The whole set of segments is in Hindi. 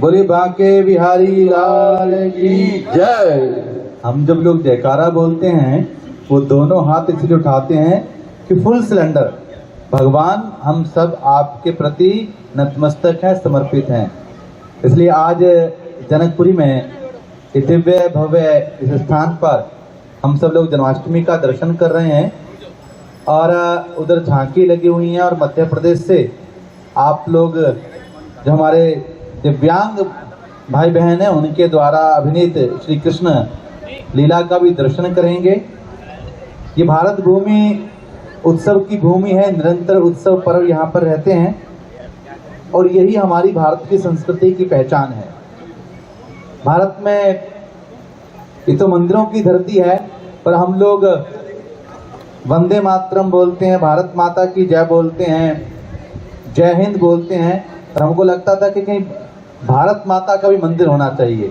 बोले बाके बिहारी लाल की जय। हम जब लोग जयकारा बोलते हैं वो दोनों हाथ इसलिए उठाते हैं कि फुल सिलेंडर भगवान हम सब आपके प्रति नतमस्तक हैं, समर्पित हैं। इसलिए आज जनकपुरी में इस दिव्य भव्य इस स्थान पर हम सब लोग जन्माष्टमी का दर्शन कर रहे हैं और उधर झांकी लगी हुई है और मध्य प्रदेश से आप लोग जो हमारे दिव्यांग भाई बहन हैं उनके द्वारा अभिनीत श्री कृष्ण लीला का भी दर्शन करेंगे। ये भारत भूमि उत्सव की भूमि है, निरंतर उत्सव पर्व यहाँ पर रहते हैं और यही हमारी भारत की संस्कृति की पहचान है। भारत में ये तो मंदिरों की धरती है पर हम लोग वंदे मातरम बोलते हैं, भारत माता की जय बोलते हैं, जय हिंद बोलते हैं। और हमको लगता था कि कहीं भारत माता का भी मंदिर होना चाहिए,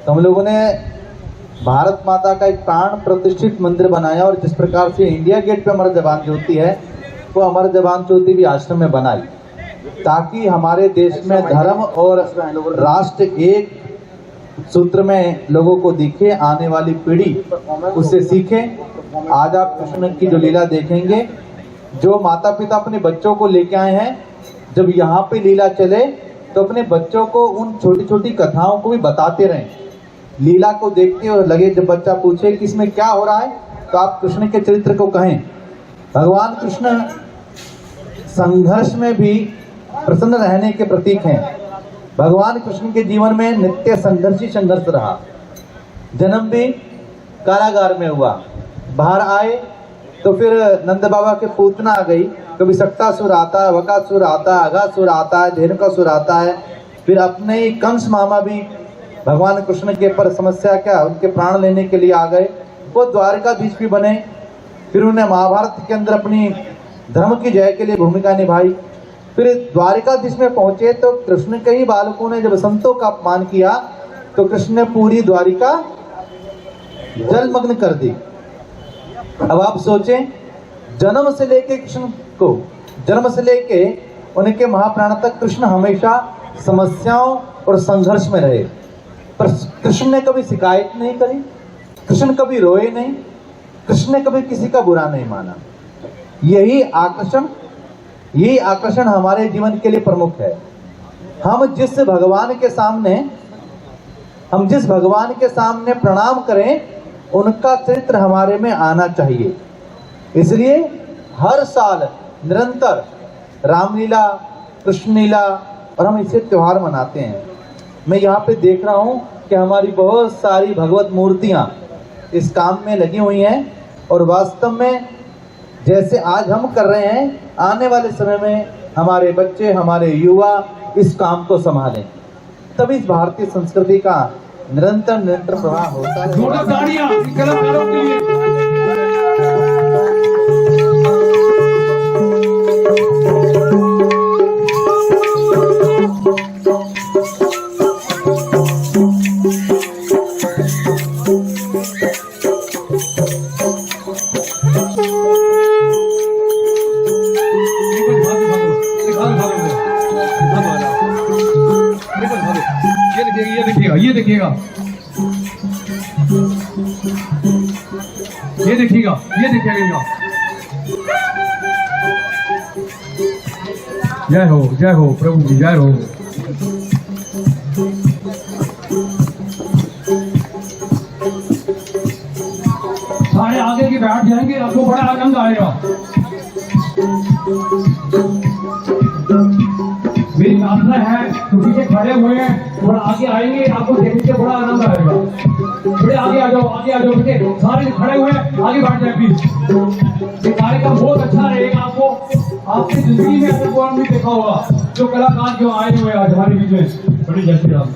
तो हम लोगों ने भारत माता का एक प्राण प्रतिष्ठित मंदिर बनाया और जिस प्रकार से इंडिया गेट पे अमर जवान ज्योति है वो अमर जवान ज्योति भी आश्रम में बनाई ताकि हमारे देश में धर्म और राष्ट्र एक सूत्र में लोगों को दिखे, आने वाली पीढ़ी उससे सीखे। आज आप कृष्ण की जो लीला देखेंगे, जो माता पिता अपने बच्चों को लेके आए हैं, जब यहाँ पे लीला चले तो अपने बच्चों को उन छोटी छोटी कथाओं को भी बताते रहें। लीला को देखते और लगे जब बच्चा पूछे कि इसमें क्या हो रहा है तो आप कृष्ण के चरित्र को कहें। भगवान कृष्ण संघर्ष में भी प्रसन्न रहने के प्रतीक हैं। भगवान कृष्ण के जीवन में नित्य संघर्ष रहा। जन्म भी कारागार में हुआ, बाहर आए तो फिर नंद बाबा के पूतना आ गई, कभी सक्तासुर आता है, वकासुर आता है, अघासुर आता है, धेनुकासुर आता है। फिर अपने ही कंस मामा भी भगवान कृष्ण के पर समस्या क्या उनके प्राण लेने के लिए आ गए, वो द्वारकाधीश भी बने। फिर उन्हें महाभारत के अंदर अपनी धर्म की जय के लिए भूमिका निभाई। फिर द्वारकाधीश में पहुंचे तो कृष्ण के ही बालकों ने जब संतों का अपमान किया तो कृष्ण ने पूरी द्वारिका जलमग्न कर दी। अब आप सोचें, जन्म से लेके कृष्ण को, जन्म से लेके उनके महाप्राण तक कृष्ण हमेशा समस्याओं और संघर्ष में रहे, पर कृष्ण ने कभी शिकायत नहीं करी, कृष्ण कभी रोए नहीं, कृष्ण ने कभी किसी का बुरा नहीं माना। यही आकर्षण हमारे जीवन के लिए प्रमुख है। हम जिस भगवान के सामने प्रणाम करें उनका चरित्र हमारे में आना चाहिए। इसलिए हर साल निरंतर रामलीला, कृष्ण लीला और हम इसे त्योहार मनाते हैं। मैं यहाँ पे देख रहा हूँ कि हमारी बहुत सारी भगवत मूर्तियाँ इस काम में लगी हुई हैं और वास्तव में जैसे आज हम कर रहे हैं, आने वाले समय में हमारे बच्चे, हमारे युवा इस काम को संभालें, तभी इस भारतीय संस्कृति का निरंतर प्रवाह होता है। ये देखिएगा, ये देखिएगा, ये देखिएगा। जय हो प्रभु जी, जय हो। सारे आगे की बैठ जाएंगे, आपको बड़ा आनंद आएगा। मेरी प्रार्थना है तो पीछे खड़े हुए हैं, थोड़ा आगे आएंगे, आपको देखने से बड़ा आनंद आएगा। थोड़े आगे आ जाओ, आगे आ जाओ, बेटे सारे खड़े हुए हैं, आगे बैठ जाए प्लीज। ये कार्यक्रम बहुत अच्छा रहेगा। आपको आपकी जिंदगी में ऐसा कौन भी देखा होगा जो कलाकार जो आए हुए आज हमारे बीच में। बड़ी जय श्री राम।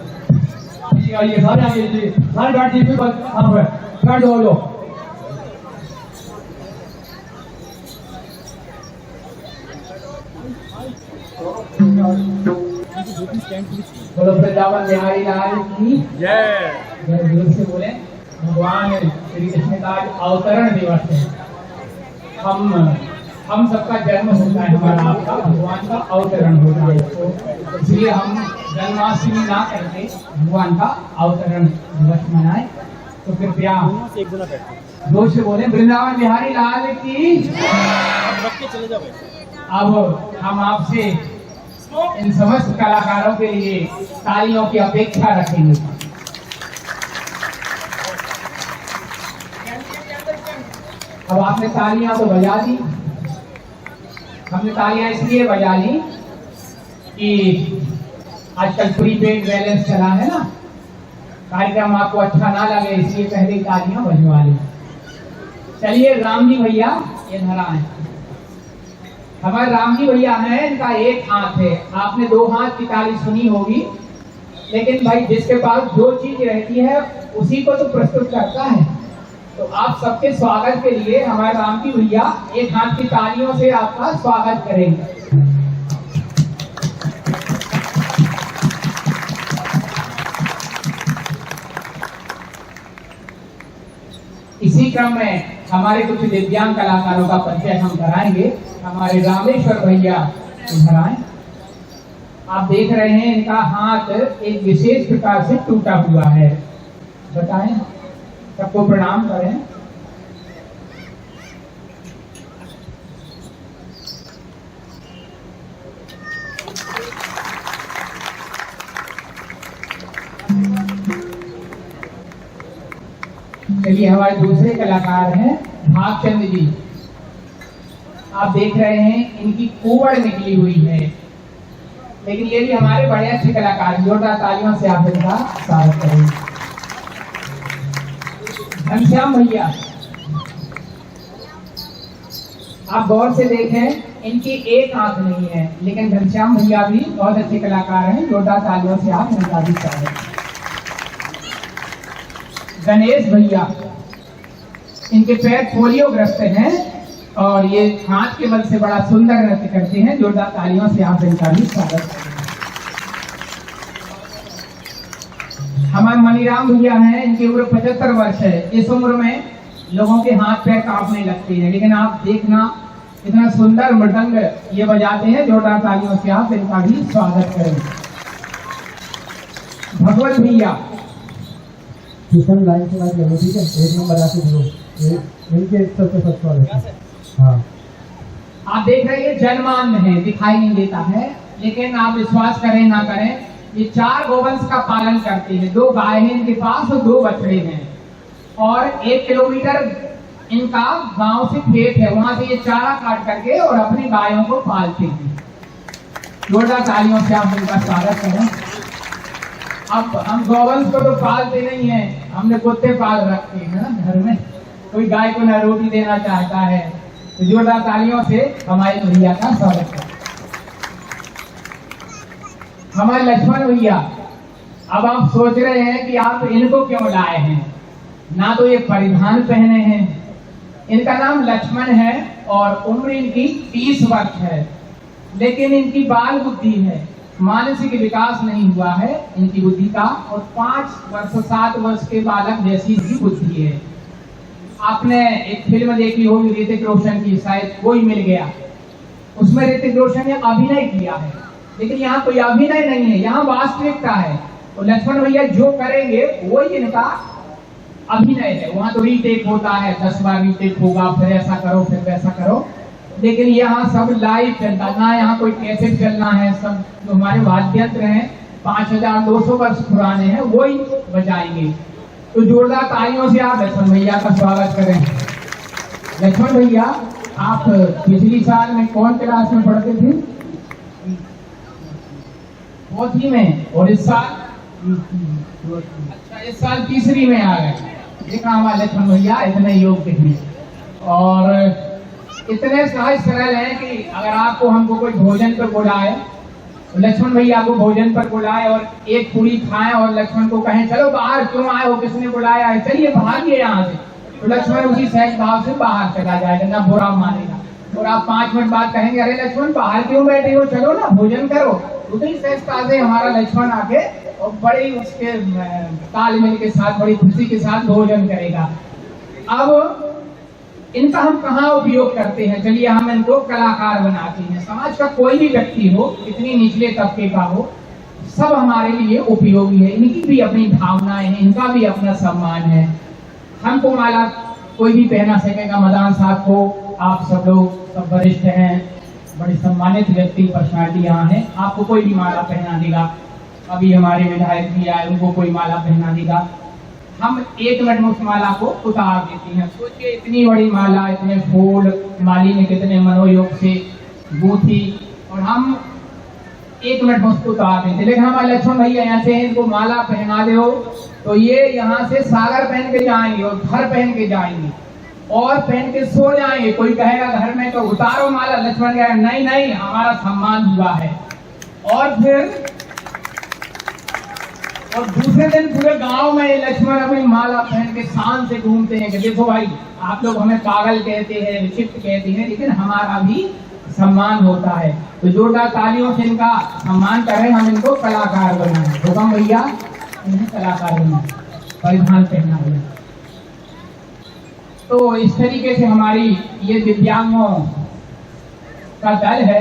आइए सारे आगे, सारे बैठ जाइए, आप बैठ जाओ। बोलो वृंदावन बिहारी लाल की जय। जोर से बोले। भगवान श्री कृष्ण का अवतरण दिवस है। हम हम सबका जन्म होता है, हमारा आपका भगवान का अवतरण होता है, तो इसलिए हम जन्माष्टमी ना करके भगवान का अवतरण दिवस मनाए। तो कृपया जोर से बोले वृंदावन बिहारी लाल की। अब हम आपसे इन समस्त कलाकारों के लिए तालियों की अपेक्षा रखेंगे। अब आपने तालियां तो बजा दी, हमने तालियां इसलिए बजा ली कि आजकल प्रीपेड बैलेंस चला है ना, कार्यक्रम आपको अच्छा ना लगे इसलिए पहले तालियां बजवा ली। चलिए राम जी भैया ये धरा है, हमारे राम जी भैया हैं, इनका एक हाथ है, आपने दो हाथ की ताली सुनी होगी, लेकिन भाई जिसके पास जो चीज रहती है उसी को तो प्रस्तुत करता है। तो आप सबके स्वागत के लिए हमारे राम जी भैया एक हाथ की तालियों से आपका स्वागत करेंगे। इसी क्रम में हमारे कुछ दिव्यांग कलाकारों का परिचय हम कराएंगे। हमारे रामेश्वर भैया इधर आए। आप देख रहे हैं इनका हाथ एक विशेष प्रकार से टूटा हुआ है, बताएं, सबको प्रणाम करें। चलिए हमारे दूसरे कलाकार हैं भागचंद जी। आप देख रहे हैं इनकी कोवड़ निकली हुई है, लेकिन ये भी हमारे बड़े अच्छे कलाकार, जोरदार तालियों से आप इनका स्वागत करेंगे। घनश्याम भैया, आप गौर से देखें इनकी एक आंख नहीं है, लेकिन घनश्याम भैया भी बहुत अच्छे कलाकार हैं, जोरदार तालियों से आप इनका भी स्वागत। गणेश भैया, इनके पैर पोलियो ग्रस्त हैं और ये हाथ के बल से बड़ा सुंदर नृत्य करते हैं, जोरदार तालियों से आप इनका भी स्वागत करें। हमारे मनीराम भैया हैं, इनकी उम्र 75 वर्ष है। इस उम्र में लोगों के हाथ पैर कांपने लगते हैं, लेकिन आप देखना इतना सुंदर मृदंग ये बजाते हैं, जोरदार तालियों से आप इनका भी स्वागत करें। भगवत भैया, किशन लाइन से बात करें, ठीक है, एक नंबर आके दो इनके सबसे फर्स्ट वाले। हाँ, आप देख रहे हैं जन्मांध है, दिखाई नहीं देता है, लेकिन आप विश्वास करें ना करें ये 4 गोवंश का पालन करते हैं। 2 गाय हैं इनके पास और 2 बछड़े हैं, और 1 किलोमीटर इनका गांव से खेत है, वहां से ये चारा काट करके और अपनी गायों को पालते हैं। जोरदार तालियों से आप इनका स्वागत करें। अब हम गौवंश को तो पालते नहीं है, हमने कुत्ते पाल रखे हैं ना घर में, कोई गाय को न रोटी देना चाहता है, तो जोरदार तालियों से हमारे भैया का स्वागत करें। हमारे लक्ष्मण भैया, अब आप सोच रहे हैं कि आप इनको क्यों लाए हैं, ना तो ये परिधान पहने हैं, इनका नाम लक्ष्मण है और उम्र इनकी 30 वर्ष है, लेकिन इनकी बाल बुद्धि है, मानसिक विकास नहीं हुआ है इनकी बुद्धि का, और 5 वर्ष 7 वर्ष के बालक जैसी ही बुद्धि है। आपने एक फिल्म देखी होगी ऋतिक रोशन की, शायद कोई मिल गया, उसमें ऋतिक रोशन ने अभिनय किया है, लेकिन यहाँ कोई अभिनय नहीं है, यहाँ वास्तविकता है। तो लक्ष्मण भैया जो करेंगे वो इनका अभिनय है। वहां तो रीटेक होता है, 10 बार रीटेक होगा, फिर ऐसा करो फिर वैसा करो, लेकिन यहाँ सब लाइव चलता, ना यहाँ कोई कैसेट चलना है। सब जो हमारे वाद्य यंत्र हैं 5200 वर्ष पुराने हैं, वो ही बजाएंगे। तो जोरदार तालियों से आप लक्ष्मण भैया का स्वागत करें। लक्ष्मण भैया, आप पिछली साल में कौन क्लास में पढ़ते थे? 4th में, और इस साल अच्छा इस साल 3री में आ गए। देखा हमारे लक्ष्मण भैया इतने योग्य हैं और इतने सहज सरल हैं कि अगर आपको हमको कोई भोजन पर बुलाए, तो लक्ष्मण भैया को भोजन पर बुलाए और एक पूरी खाएं और लक्ष्मण को कहें चलो बाहर, क्यों आए हो, किसने बुलाया है, चलिए भागिए यहाँ से, तो लक्ष्मण उसी सहज भाव से बाहर चला जाएगा, ना बुरा मानेगा। और आप 5 मिनट बाद कहेंगे अरे लक्ष्मण बाहर क्यों बैठे हो, चलो ना भोजन करो, उतनी सहजता से हमारा लक्ष्मण आके और बड़ी उसके तालमेल के साथ, बड़ी खुशी के साथ भोजन करेगा। अब इनका हम कहाँ उपयोग करते हैं? चलिए हम इनको कलाकार बनाते हैं। समाज का कोई भी व्यक्ति हो, कितनी निचले तबके का हो, सब हमारे लिए उपयोगी है। इनकी भी अपनी भावनाएं हैं, इनका भी अपना सम्मान है। हमको माला कोई भी पहना सकेगा। मदान साहब को आप सब लोग सब वरिष्ठ हैं, बड़े सम्मानित व्यक्ति पर्सनालिटी यहाँ है, आपको कोई भी माला पहना देगा। अभी हमारे विधायक भी आए, उनको कोई माला पहना देगा। हम 1 मिनट में उस माला को उतार देते हैं। सोचिए इतनी बड़ी माला, इतने फूल, माली ने कितने मनोयोग से गूंथी और हम 1 मिनट में उसको उतार देते। लेकिन हमारे लक्ष्मण भैया ऐसे हैं, इनको माला पहना दो तो ये यहाँ से सागर पहन के जाएंगे और घर पहन के जाएंगे और पहन के सो जाएंगे। कोई कहेगा घर में तो उतारो माला, लक्ष्मण कहेगा नहीं नहीं, हमारा सम्मान हुआ है। और दूसरे दिन पूरे गांव में लक्ष्मण अपनी माला पहन के शान से घूमते हैं कि देखो भाई, आप लोग हमें पागल कहते हैं, विक्षिप्त कहते हैं, लेकिन हमारा भी सम्मान होता है। तो जोरदार तालियों से इनका सम्मान करें, हम इनको कलाकार बनाएं। हुकम भैया, इन्हें कलाकार बनाएं, परिधान पहना है। तो इस तरीके से हमारी ये दिव्यांगों का दल है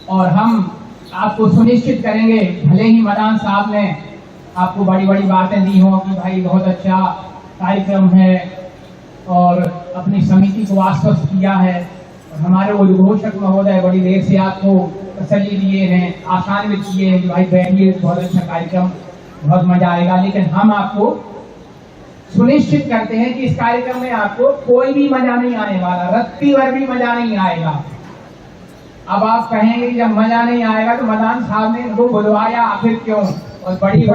और हम आपको सुनिश्चित करेंगे, भले ही मदान साहब ने आपको बड़ी बड़ी बातें दी हो कि भाई बहुत अच्छा कार्यक्रम है और अपनी समिति को आश्वस्त किया है, और हमारे उद्घोषक महोदय बड़ी देर से आपको तसल्ली दिए हैं, आसान भी किए हैं कि भाई बैठिए, बहुत अच्छा कार्यक्रम, बहुत मजा आएगा। लेकिन हम आपको सुनिश्चित करते हैं कि इस कार्यक्रम में आपको कोई भी मजा नहीं आने वाला, रत्ती भर भी मजा नहीं आएगा। अब आप कहेंगे जब मजा नहीं आएगा तो मदान साहब ने इनको बुलवाया आखिर क्यों, और बड़ी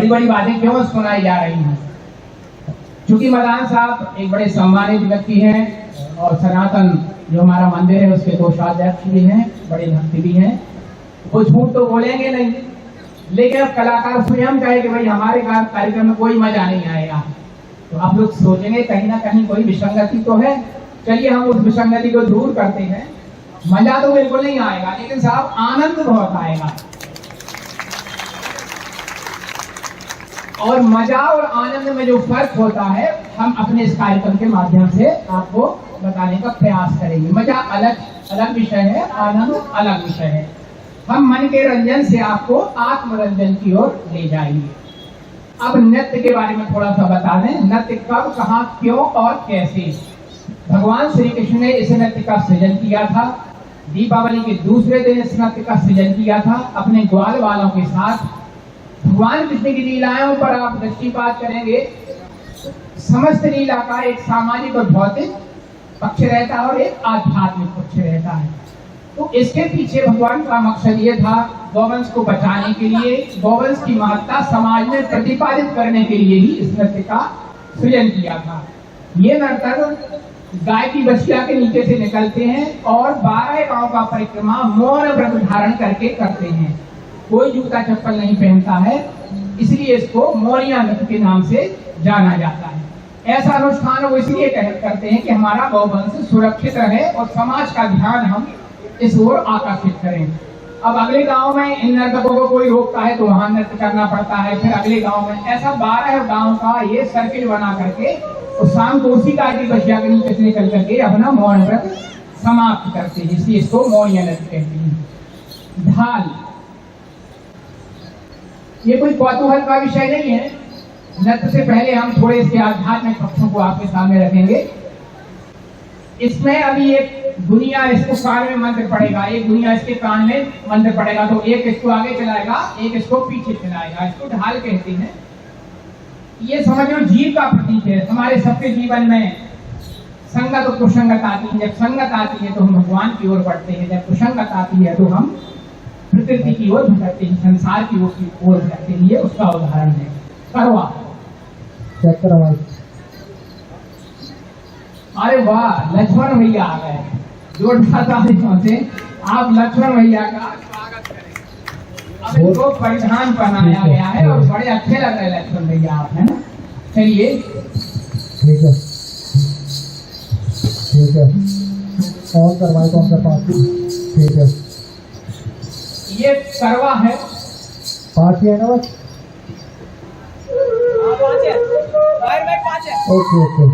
बड़ी बातें क्यों सुनाई जा रही हैं? क्योंकि मदान साहब एक बड़े सम्मानित व्यक्ति हैं और सनातन जो हमारा मंदिर है उसके कोषाध्यक्ष भी हैं, बड़े भक्ति भी हैं। वो झूठ तो बोलेंगे नहीं, लेकिन अब कलाकार स्वयं कहे कि भाई हमारे कार्यक्रम में कोई मजा नहीं आएगा, तो आप लोग सोचेंगे कहीं ना कहीं कोई विसंगति तो है। चलिए हम उस विसंगति को दूर करते हैं। मजा तो बिल्कुल नहीं आएगा, लेकिन साहब आनंद बहुत आएगा। और मजा और आनंद में जो फर्क होता है, हम अपने इस कार्यक्रम के माध्यम से आपको बताने का प्रयास करेंगे। मजा अलग विषय है, आनंद अलग विषय है। हम मन के रंजन से आपको आत्मरंजन की ओर ले जाएंगे। अब नृत्य के बारे में थोड़ा सा बता दें। नृत्य कब, कहाँ, क्यों और कैसे? भगवान श्री कृष्ण ने इस नृत्य का सृजन किया था। दीपावली के दूसरे दिन इस नृत्य का सृजन किया था अपने ग्वाल वालों के साथ। भगवान कृष्ण की लीलाओं पर आप दृष्टिपात करेंगे, समस्त लीला का एक सामाजिक और भौतिक पक्ष रहता है और एक आध्यात्मिक पक्ष रहता है। तो इसके पीछे भगवान का मकसद ये था, गौवंश को बचाने के लिए, गौवंश की महत्ता समाज में प्रतिपादित करने के लिए ही इस नृत्य का सृजन किया था। ये नर्तक गाय की बछिया के नीचे से निकलते हैं और 12 गांव का परिक्रमा मौन व्रत धारण करके करते हैं। कोई जूता चप्पल नहीं पहनता है, इसलिए इसको मौनिया नृत्य के नाम से जाना जाता है। ऐसा अनुष्ठान वो इसलिए करते हैं कि हमारा गौवंश सुरक्षित रहे और समाज का ध्यान हम इस ओर आकर्षित करें। अब अगले गांव में इन नर्तकों को कोई रोकता है तो वहां नृत्य करना पड़ता है, फिर अगले गांव में, ऐसा 12 गांव का ये सर्किल बना करके और शाम को उसी गाय की बछिया के नीचे से निकल करके अपना मौन व्रत समाप्त करते हैं, इसलिए इसको मौनिया नृत्य कहते हैं। ढाल ये कोई कौतूहल का विषय नहीं है। नृत्य से पहले हम थोड़े इसके आध्यात्मिक पक्षों को आपके सामने रखेंगे। इसमें अभी एक दुनिया इसको कान में मंत्र पड़ेगा, एक दुनिया इसके कान में मंत्र पड़ेगा, तो एक इसको आगे चलाएगा, एक इसको पीछे चलाएगा। इसको ढाल कहते हैं। ये समझ लो जीव का प्रतीक है। हमारे सबके जीवन में संगत और कुसंगत आती है। जब संगत आती है तो हम भगवान की ओर बढ़ते हैं, जब कुसंगत आती है तो हम प्रकृति की ओर भटकते हैं, संसार की ओर भटकते हैं। ये उसका उदाहरण है। करवा चेक करवा। अरे वाह, लक्ष्मण भैया आ गए। जोरदार तालियों से आप लक्ष्मण भैया का स्वागत करें। अब इनको परिधान पहनाया गया है और बड़े अच्छे लग रहे लक्ष्मण भैया आप, है ना? चलिए ठीक है, ठीक है, ऑन करवाए तो उनका पास। ठीक है, ये करवा है, पास ही है ना बस। Okay okay.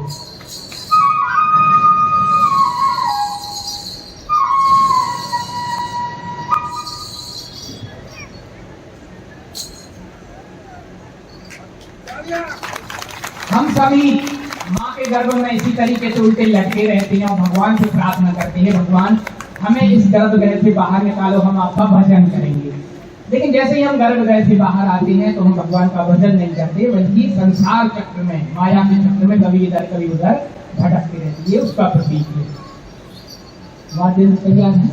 हम सभी माँ के गर्भ में इसी तरीके से उल्टे लटके रहते हैं और भगवान से प्रार्थना करते हैं, भगवान हमें इस गर्भगृह से बाहर निकालो, हम आपका भजन करेंगे। लेकिन जैसे ही हम गर्भगृह से बाहर आते हैं तो हम भगवान का भजन नहीं करते, बल्कि संसार चक्र में, माया के चक्र में कभी इधर कभी उधर भटकते रहती है। उसका प्रतीक है। वाद्य तैयार है।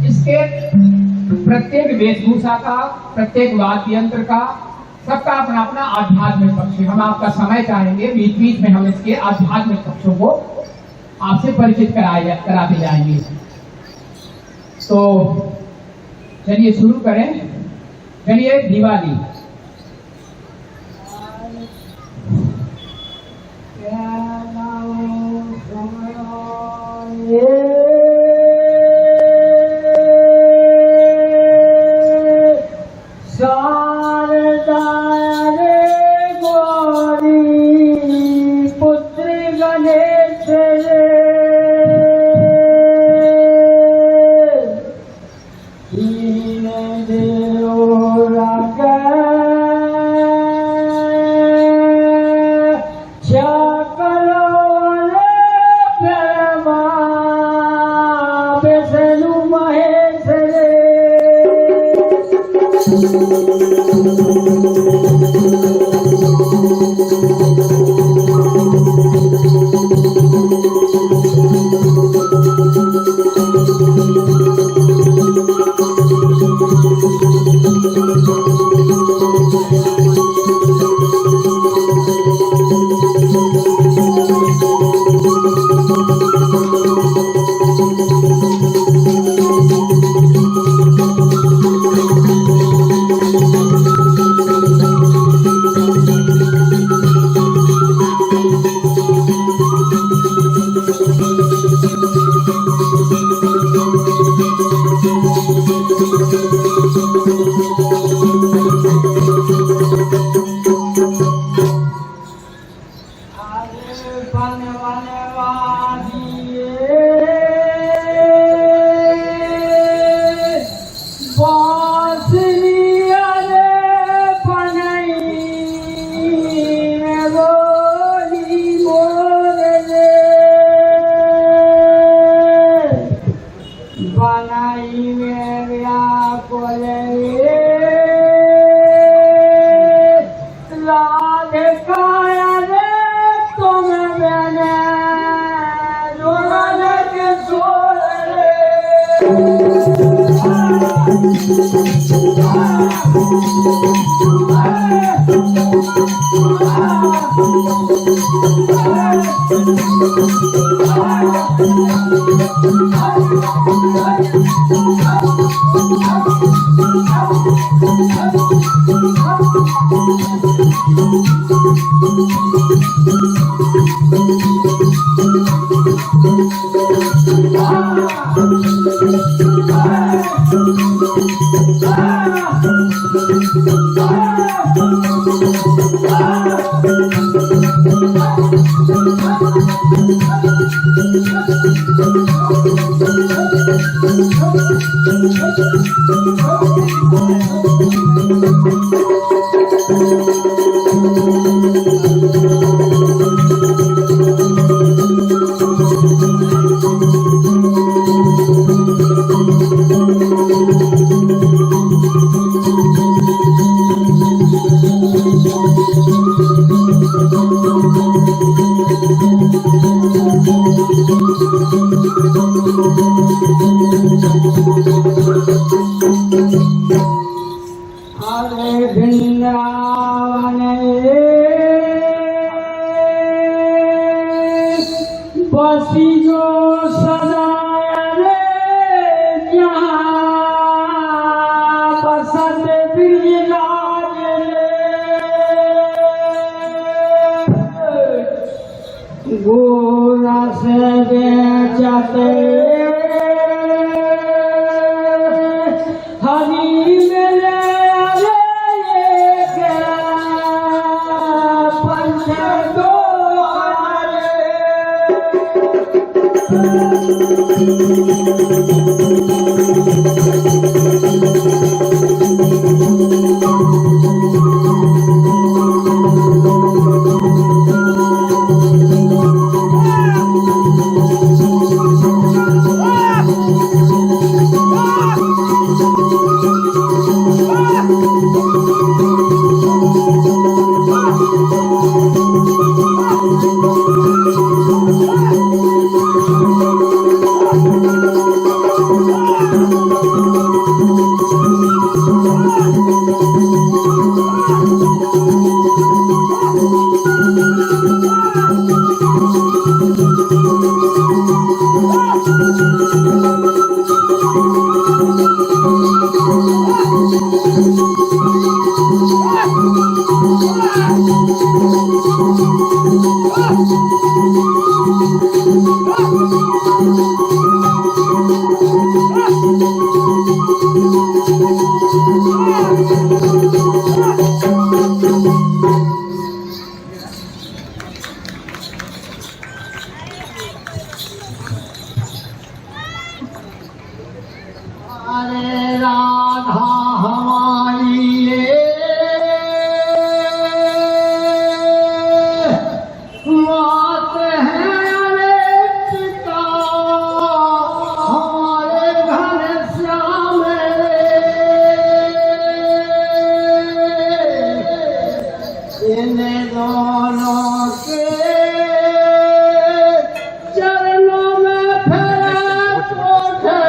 इसके प्रत्येक वेशभूषा का, प्रत्येक वाद्य यंत्र का, सबका अपना अपना आध्यात्मिक पक्ष है। हम आपका समय चाहेंगे, बीच बीच में हम इसके आध्यात्मिक पक्षों को आपसे परिचित कराते जाएंगे। तो चलिए शुरू करें। चलिए दिवाली। अरे राधा हमारी ये मात है, अरे पिता हमारे घर श्याम रे। इन दोनों के चरणों में फिर उठे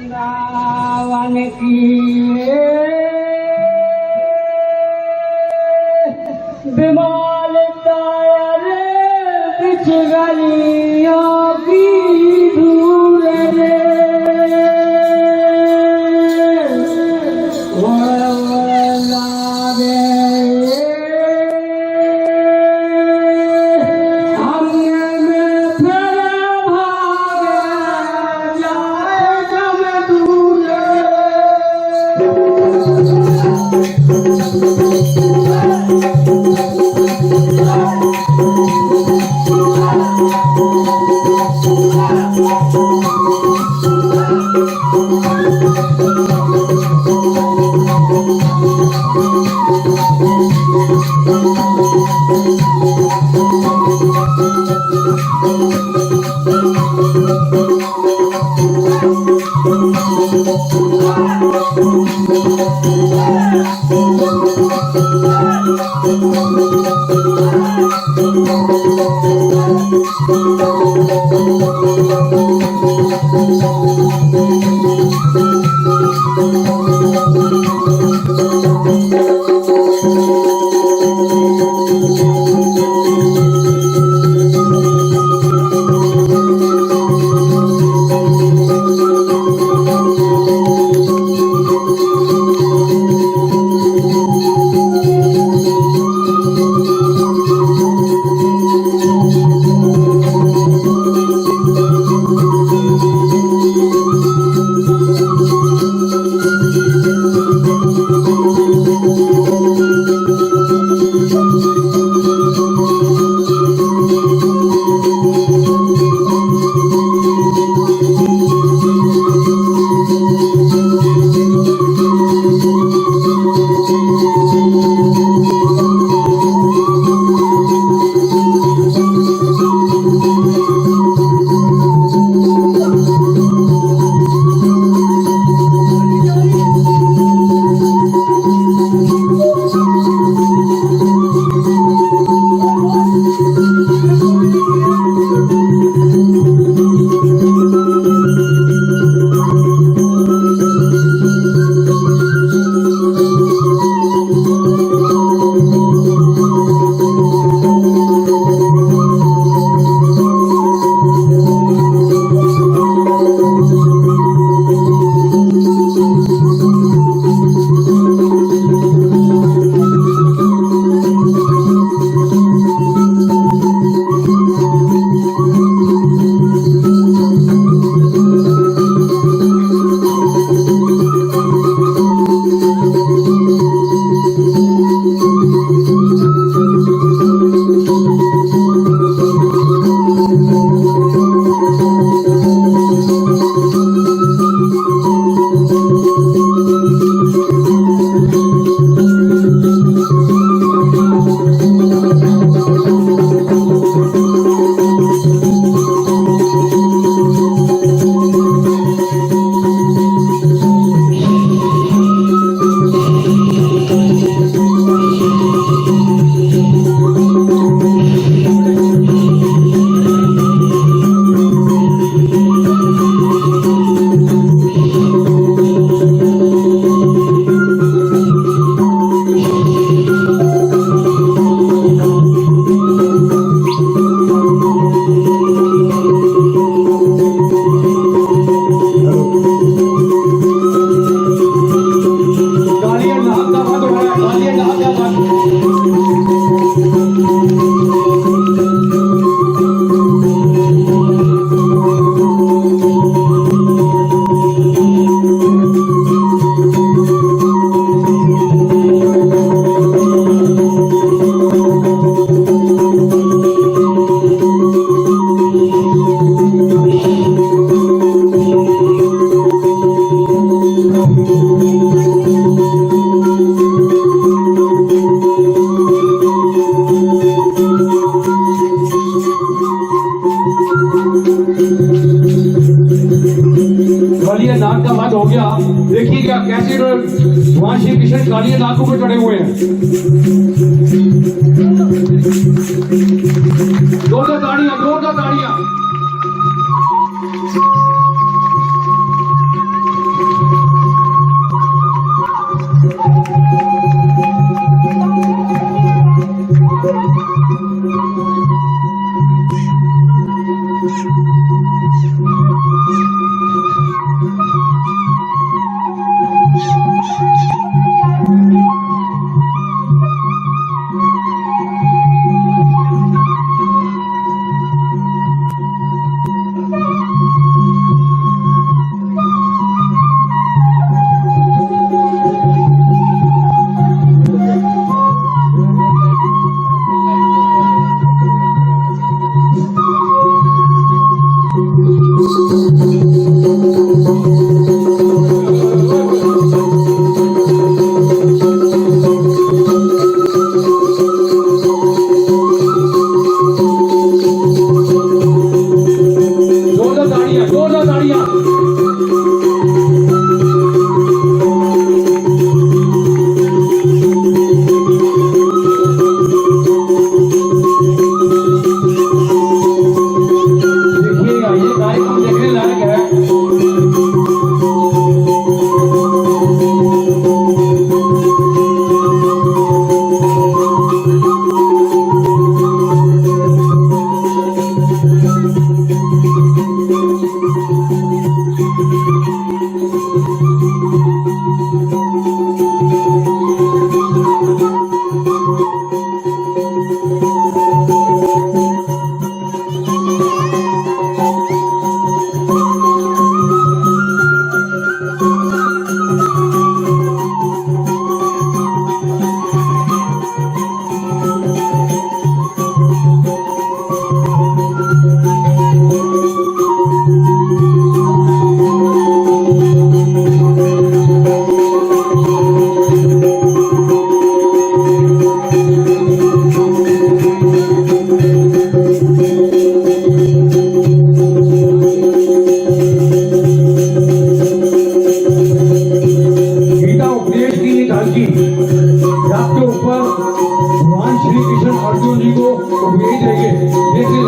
वृंदावन की बिमाल तायर बिछ गलियों की धूल रे Thank you. कालिया नाग का वध हो गया। देखिएगा कैसे भगवान श्री कृष्ण कालिया नाग को चढ़े हुए हैं। जोरदार ताड़ियां, जोरदार ताड़ियां। की रात के ऊपर भगवान श्री कृष्ण अर्जुन जी को भेज देंगे। देखिए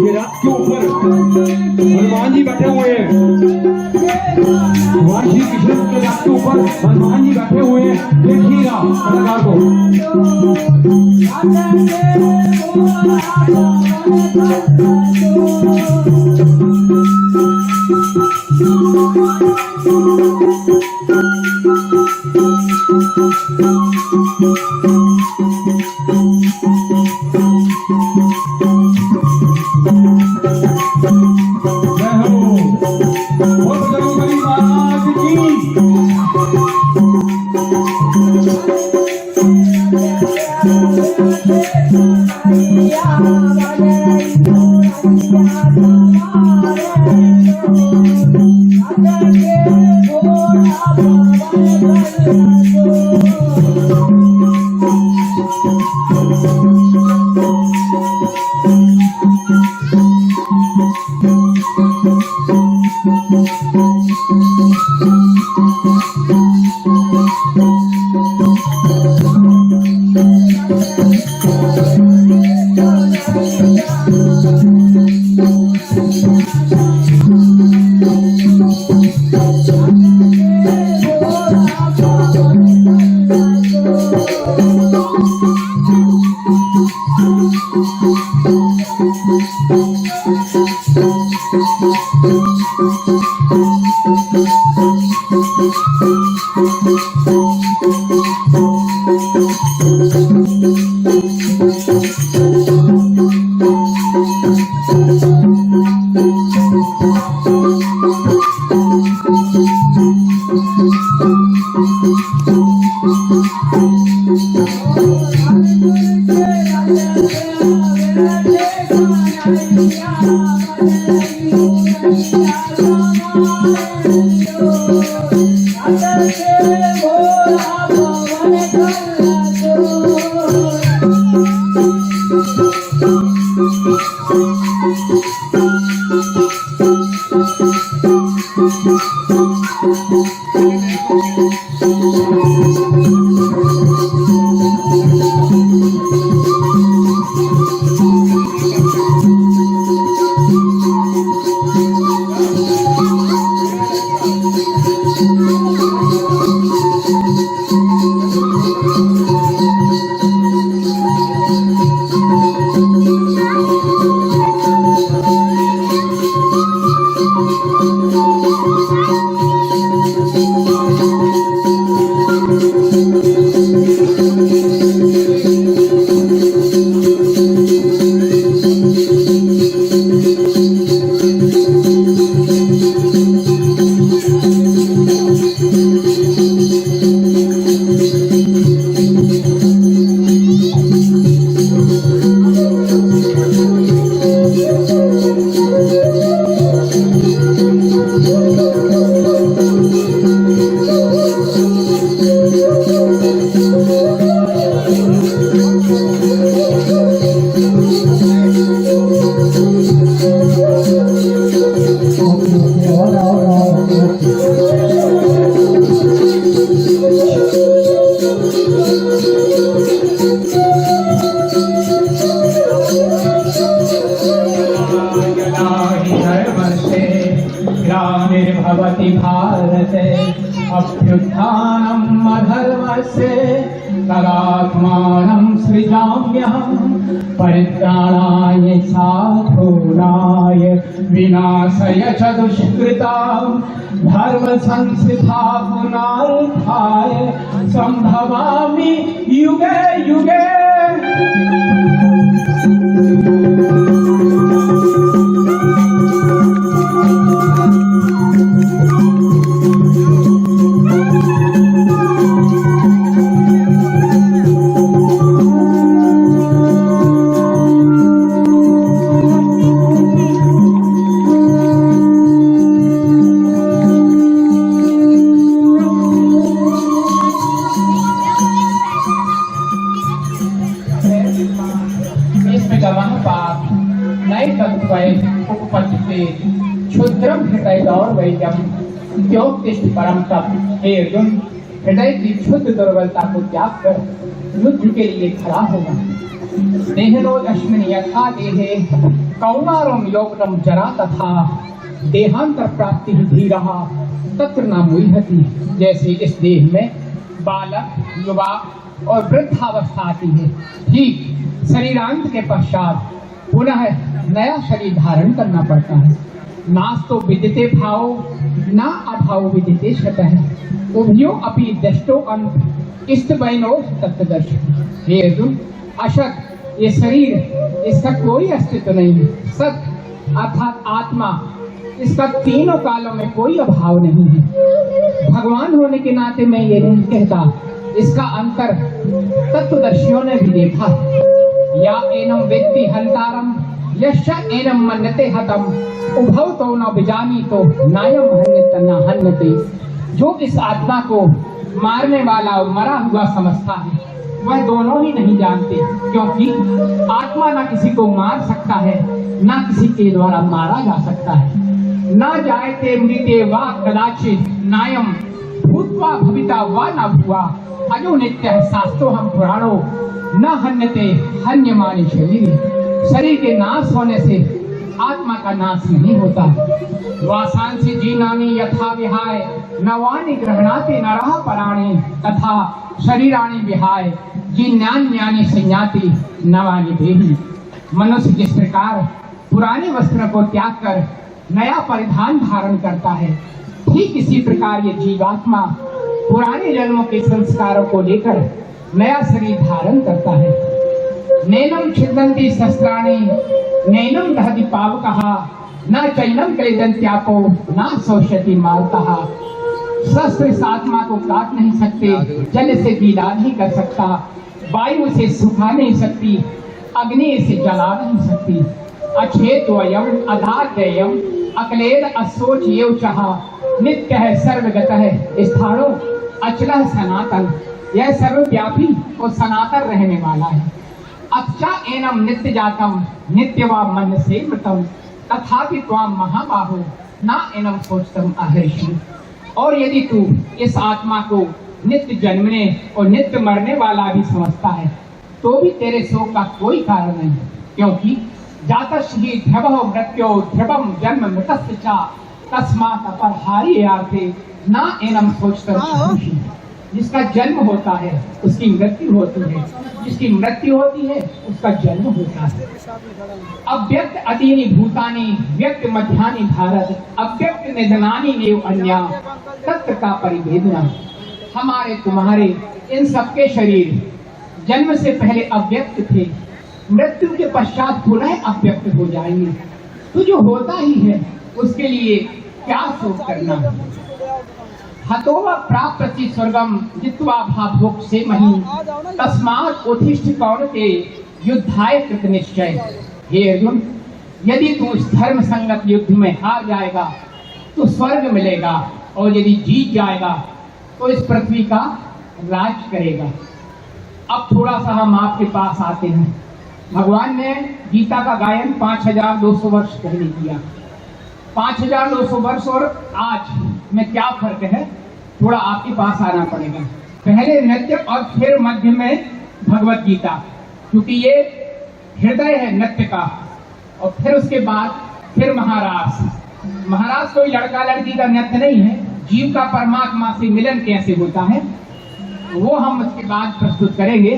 ये रात के ऊपर हनुमान जी बैठे हुए हैं। भगवान श्री कृष्ण के रात के ऊपर हनुमान जी बैठे हुए हैं। देखिएगा कलाकार को। भवति भारत अभ्युत्थानम् अधर्मस्य तदात्मानं सृजाम्यहम् परित्राणाय साधूनाय विनाशाय च दुष्कृताम् धर्म संस्थिताय संभवामि युगे युगे। क्षुद्रम हृदय और वैद्यम योगतिष्ठ परम तप। हे अर्जुन, हृदय की क्षुद्र दुर्बलता को त्याग कर युद्ध के लिए खड़ा होगा। देहनो अश्विन यथा देहे कौमारम यौवनम जरा तथा देहांतर प्राप्ति धीरः तत्र न मुह्यति। जैसे इस देह में बालक, युवा और वृद्धावस्था आती है, ठीक शरीरांत के पश्चात पुनः नया शरीर धारण करना पड़ता है। नास्तो विदिते भाव न अभाव विदिते क्षतः उभयो अपि दृष्टो अंत इष्टबैनो तत्दर्श। हे अर्जुन, असत ये शरीर, इसका कोई अस्तित्व नहीं है। सत अर्थात आत्मा, इसका तीनों कालों में कोई अभाव नहीं है। भगवान होने के नाते मैं ये नहीं कहता, इसका अंतर तत्वदर्शियों ने भी देखा। या एनम वेत्ति हंतारम यश एनम मन्यते हतम उभव तो न बिजानी तो नायम हन्यत न हन्यते। जो इस आत्मा को मारने वाला और मरा हुआ समझता है, वह दोनों ही नहीं जानते, क्योंकि आत्मा न किसी को मार सकता है, न किसी के द्वारा मारा जा सकता है। न जायते मृते वा कदाचित नायम भूत्वा भविता वा न भुवा अजो नित्य शास्त्रो हम पुराणो न हन्यते हन्यमाने शरीर। शरीर के नाश होने से आत्मा का नाश नहीं होता। वासांसि जीनानि यथा विहाय नवानि गृह्णाति नरः पराणि तथा शरीराणि विहाय जीन्यान्यानि संयाति नवानि देहि। मनुष्य जिस प्रकार पुराने वस्त्रों को त्याग कर नया परिधान धारण करता है, ठीक इसी प्रकार ये जीवात्मा पुराने जन्मों के संस्कारों को लेकर नया शरीर धारण करता है। नैनम छिदन्ति शस्त्राणि नैनम दहति पावकः न चैनम क्लेदन्त्यापो न शोषयति मारुतः। शस्त्र इस आत्मा को काट नहीं सकते, जल से गीला नहीं कर सकता, वायु से सुखा नहीं सकती, अग्नि से जला नहीं सकती। अछेत्वयम अधार्ययम अक्लेद असोच येव चः नित्य है सर्वगत है स्थाणो अचल सनातन। यह सर्वव्यापी और सनातन रहने वाला है। अच्छा एनम नित्य जातम नित्यवा मन से मृतम तथापि त्वाम महाबाहो ना एनम सोचतम अहर्षि। और यदि तू इस आत्मा को नित्य जन्मने और नित्य मरने वाला भी समझता है, तो भी तेरे शोक का कोई कारण नहीं, क्योंकि जातश्री ध्रुवो मृत्यो ध्रुवम जन्म मृतस्य च तस्मात् अपरहारी यार्थे ना एनम सोचतम अहर्षि। जिसका जन्म होता है उसकी मृत्यु होती है, जिसकी मृत्यु होती है उसका जन्म होता है। अव्यक्त अदीनि भूतानि व्यक्त मध्यानि भारत अव्यक्त निधनानि नेव अन्या तत्र का परिभेदना। हमारे तुम्हारे इन सबके शरीर जन्म से पहले अव्यक्त थे, मृत्यु के पश्चात पुनः अव्यक्त हो जाएंगे। तो जो होता ही है उसके लिए क्या शोक करना। हतोवा प्राप्ति स्वर्गम जित्वा भाभोग से मही तस्मात् उत्तिष्ठ कौरते युद्धाय कृत निश्चय। हे अर्जुन, यदि तू इस धर्म संगत युद्ध में हार जाएगा तो स्वर्ग मिलेगा, और यदि जीत जाएगा तो इस पृथ्वी का राज करेगा। अब थोड़ा सा हम आपके पास आते हैं। भगवान ने गीता का गायन 5200 वर्ष पहले किया। 5200 वर्ष और आज में क्या फर्क है, थोड़ा आपके पास आना पड़ेगा। पहले नृत्य और फिर मध्य में भगवत गीता, क्योंकि ये हृदय है नृत्य का, और फिर उसके बाद फिर महारास, महाराज कोई लड़का लड़की का नृत्य नहीं है, जीव का परमात्मा से मिलन कैसे होता है वो हम उसके बाद प्रस्तुत करेंगे,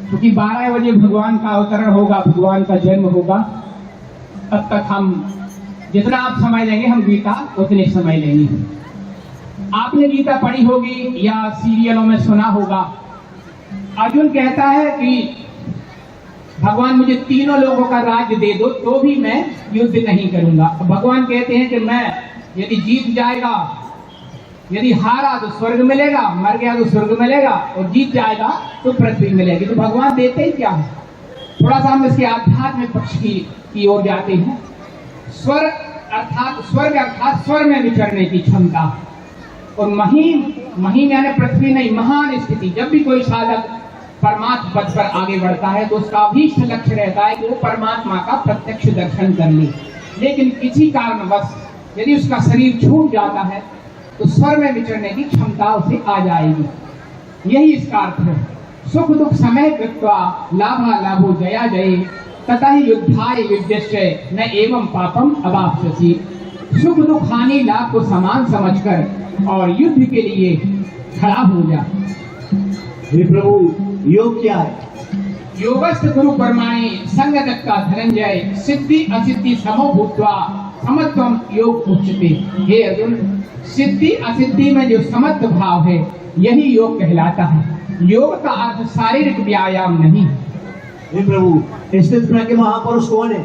क्योंकि 12 बजे भगवान का अवतरण होगा, भगवान का जन्म होगा। तब तक हम जितना आप समय लेंगे हम गीता उतने समय लेंगे। आपने गीता पढ़ी होगी या सीरियलों में सुना होगा। अर्जुन कहता है कि भगवान मुझे तीनों लोगों का राज्य दे दो तो भी मैं युद्ध नहीं करूंगा। भगवान कहते हैं कि मैं यदि जीत जाएगा, यदि हारा तो स्वर्ग मिलेगा, मर गया तो स्वर्ग मिलेगा, और जीत जाएगा तो पृथ्वी मिलेगी। तो भगवान देते ही क्या है। थोड़ा सा हम इसके आध्यात्मिक पक्ष की ओर जाते हैं। स्वर्ग अर्थात स्वर में विचरने की क्षमता, और महीन यानी पृथ्वी नहीं, महान स्थिति। जब भी कोई साधक परमात्मा पद पर आगे बढ़ता है तो उसका अभीष्ट लक्ष्य रहता है कि वो परमात्मा का प्रत्यक्ष दर्शन कर ले। लेकिन किसी कारणवश यदि उसका शरीर छूट जाता है तो स्वर में विचरने की क्षमता उसे आ जाएगी। यही इसका अर्थ है। सुख दुख समय कृत्वा लाभा लाभो जया जय तथा युद्धाय युद्धस्य न एवं पापम अवाप्स्यसि। सुख दुख हानि लाभ को समान समझकर और युद्ध के लिए खड़ा हो जा। हे प्रभु, योग क्या है? योगस्थ गुरु परमाणि संगत का धनंजय सिद्धि असिद्धि समो भूत्वा समत्वम योग उच्यते। हे अर्जुन, सिद्धि असिद्धि में जो समत्व भाव है यही योग कहलाता है। योग का अर्थ शारीरिक व्यायाम नहीं। हे प्रभु, स्थित प्रज्ञ महापुरुष कौन है?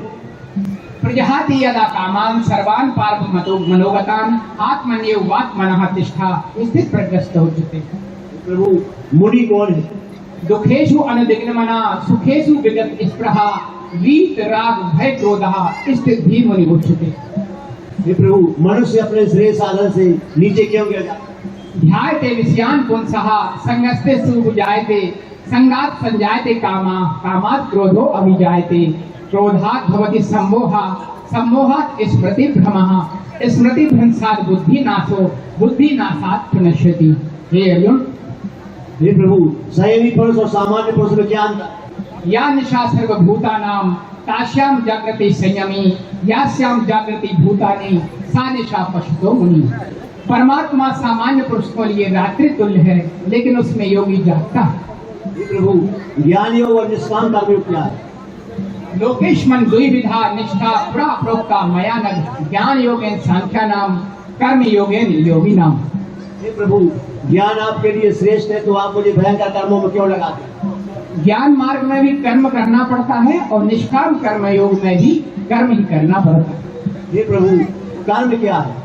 प्रजहाति यदा कामान सर्वान पार्वमतो मनोगतान आत्मन्येव वात्मनः तिष्ठा स्थित प्रज्ञस्थ उच्यते। प्रभु, मुनि कौन है? दुखेषु अनुदिग्नमना सुखेषु विगत स्पृहा वीत राग भय क्रोधः स्थित धीमुनि उच्यते। हे प्रभु, मनुष्य अपने श्रेय साधन से नीचे क्यों गिर जाता? ध्यायते विषयान् पुंसः संगस्ते सुविजायते संगात् संजायते कामा कामात् क्रोधो अभिजायते क्रोधात् भवति सम्मोहा सम्मोहात् स्मृति भ्रमः स्मृति भ्रंशात् बुद्धि नाशो बुद्धि नाशात् प्रणश्यति। हे अर्जुन, हे प्रभु, संयमी पुरुष और सामान्य पुरुष में क्या अंतर? या निशा सर्वभूतानां तास्यां जागृति संयमी यास्यां जागृति भूतानि सा निशा पश्यतो मुनि। परमात्मा सामान्य पुरुष के लिए रात्रि तुल्य है, लेकिन उसमें योगी जागता है। हे प्रभु, ज्ञान योग और निष्काम कर्म योग क्या है? लोकेश्मन द्विविधा निष्ठा पुरा प्रोक्ता मया नघ ज्ञान योगेन सांख्या नाम कर्म योगेन योगी नाम। हे प्रभु, ज्ञान आपके लिए श्रेष्ठ है तो आप मुझे भयंकर कर्मों में क्यों लगाते? ज्ञान मार्ग में भी कर्म करना पड़ता है और निष्काम कर्म योग में भी कर्म ही करना पड़ता है। हे प्रभु, कर्म क्या है?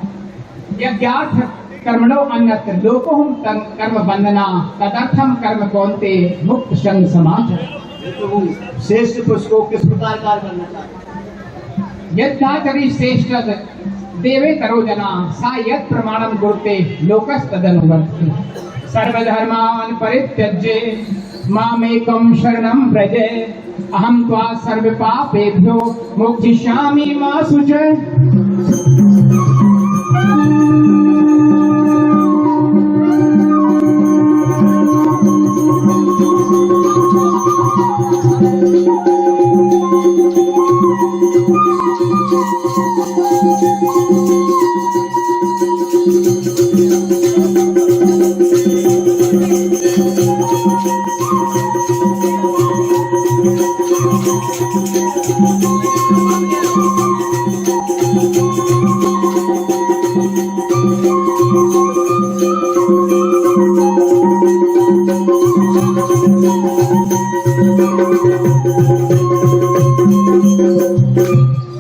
यज्ञार्थ कर्मणो अन्यत्र लोकोहम कर्म बंधना तदर्थम कर्म कौन्ते मुक्त संग समाज। हे प्रभु, श्रेष्ठ पुरुष को किस प्रकार कार्य करना चाहिए? यद्धाचरी श्रेष्ठ देवे तरो जना सा यत् प्रमाणम गुरुते लोकस्तदनुवर्ति। सर्वधर्मान् परित्यज्य मामेकं शरणं व्रज अहं त्वा सर्व पापेभ्यो मोक्षयिष्यामि मा शुचय।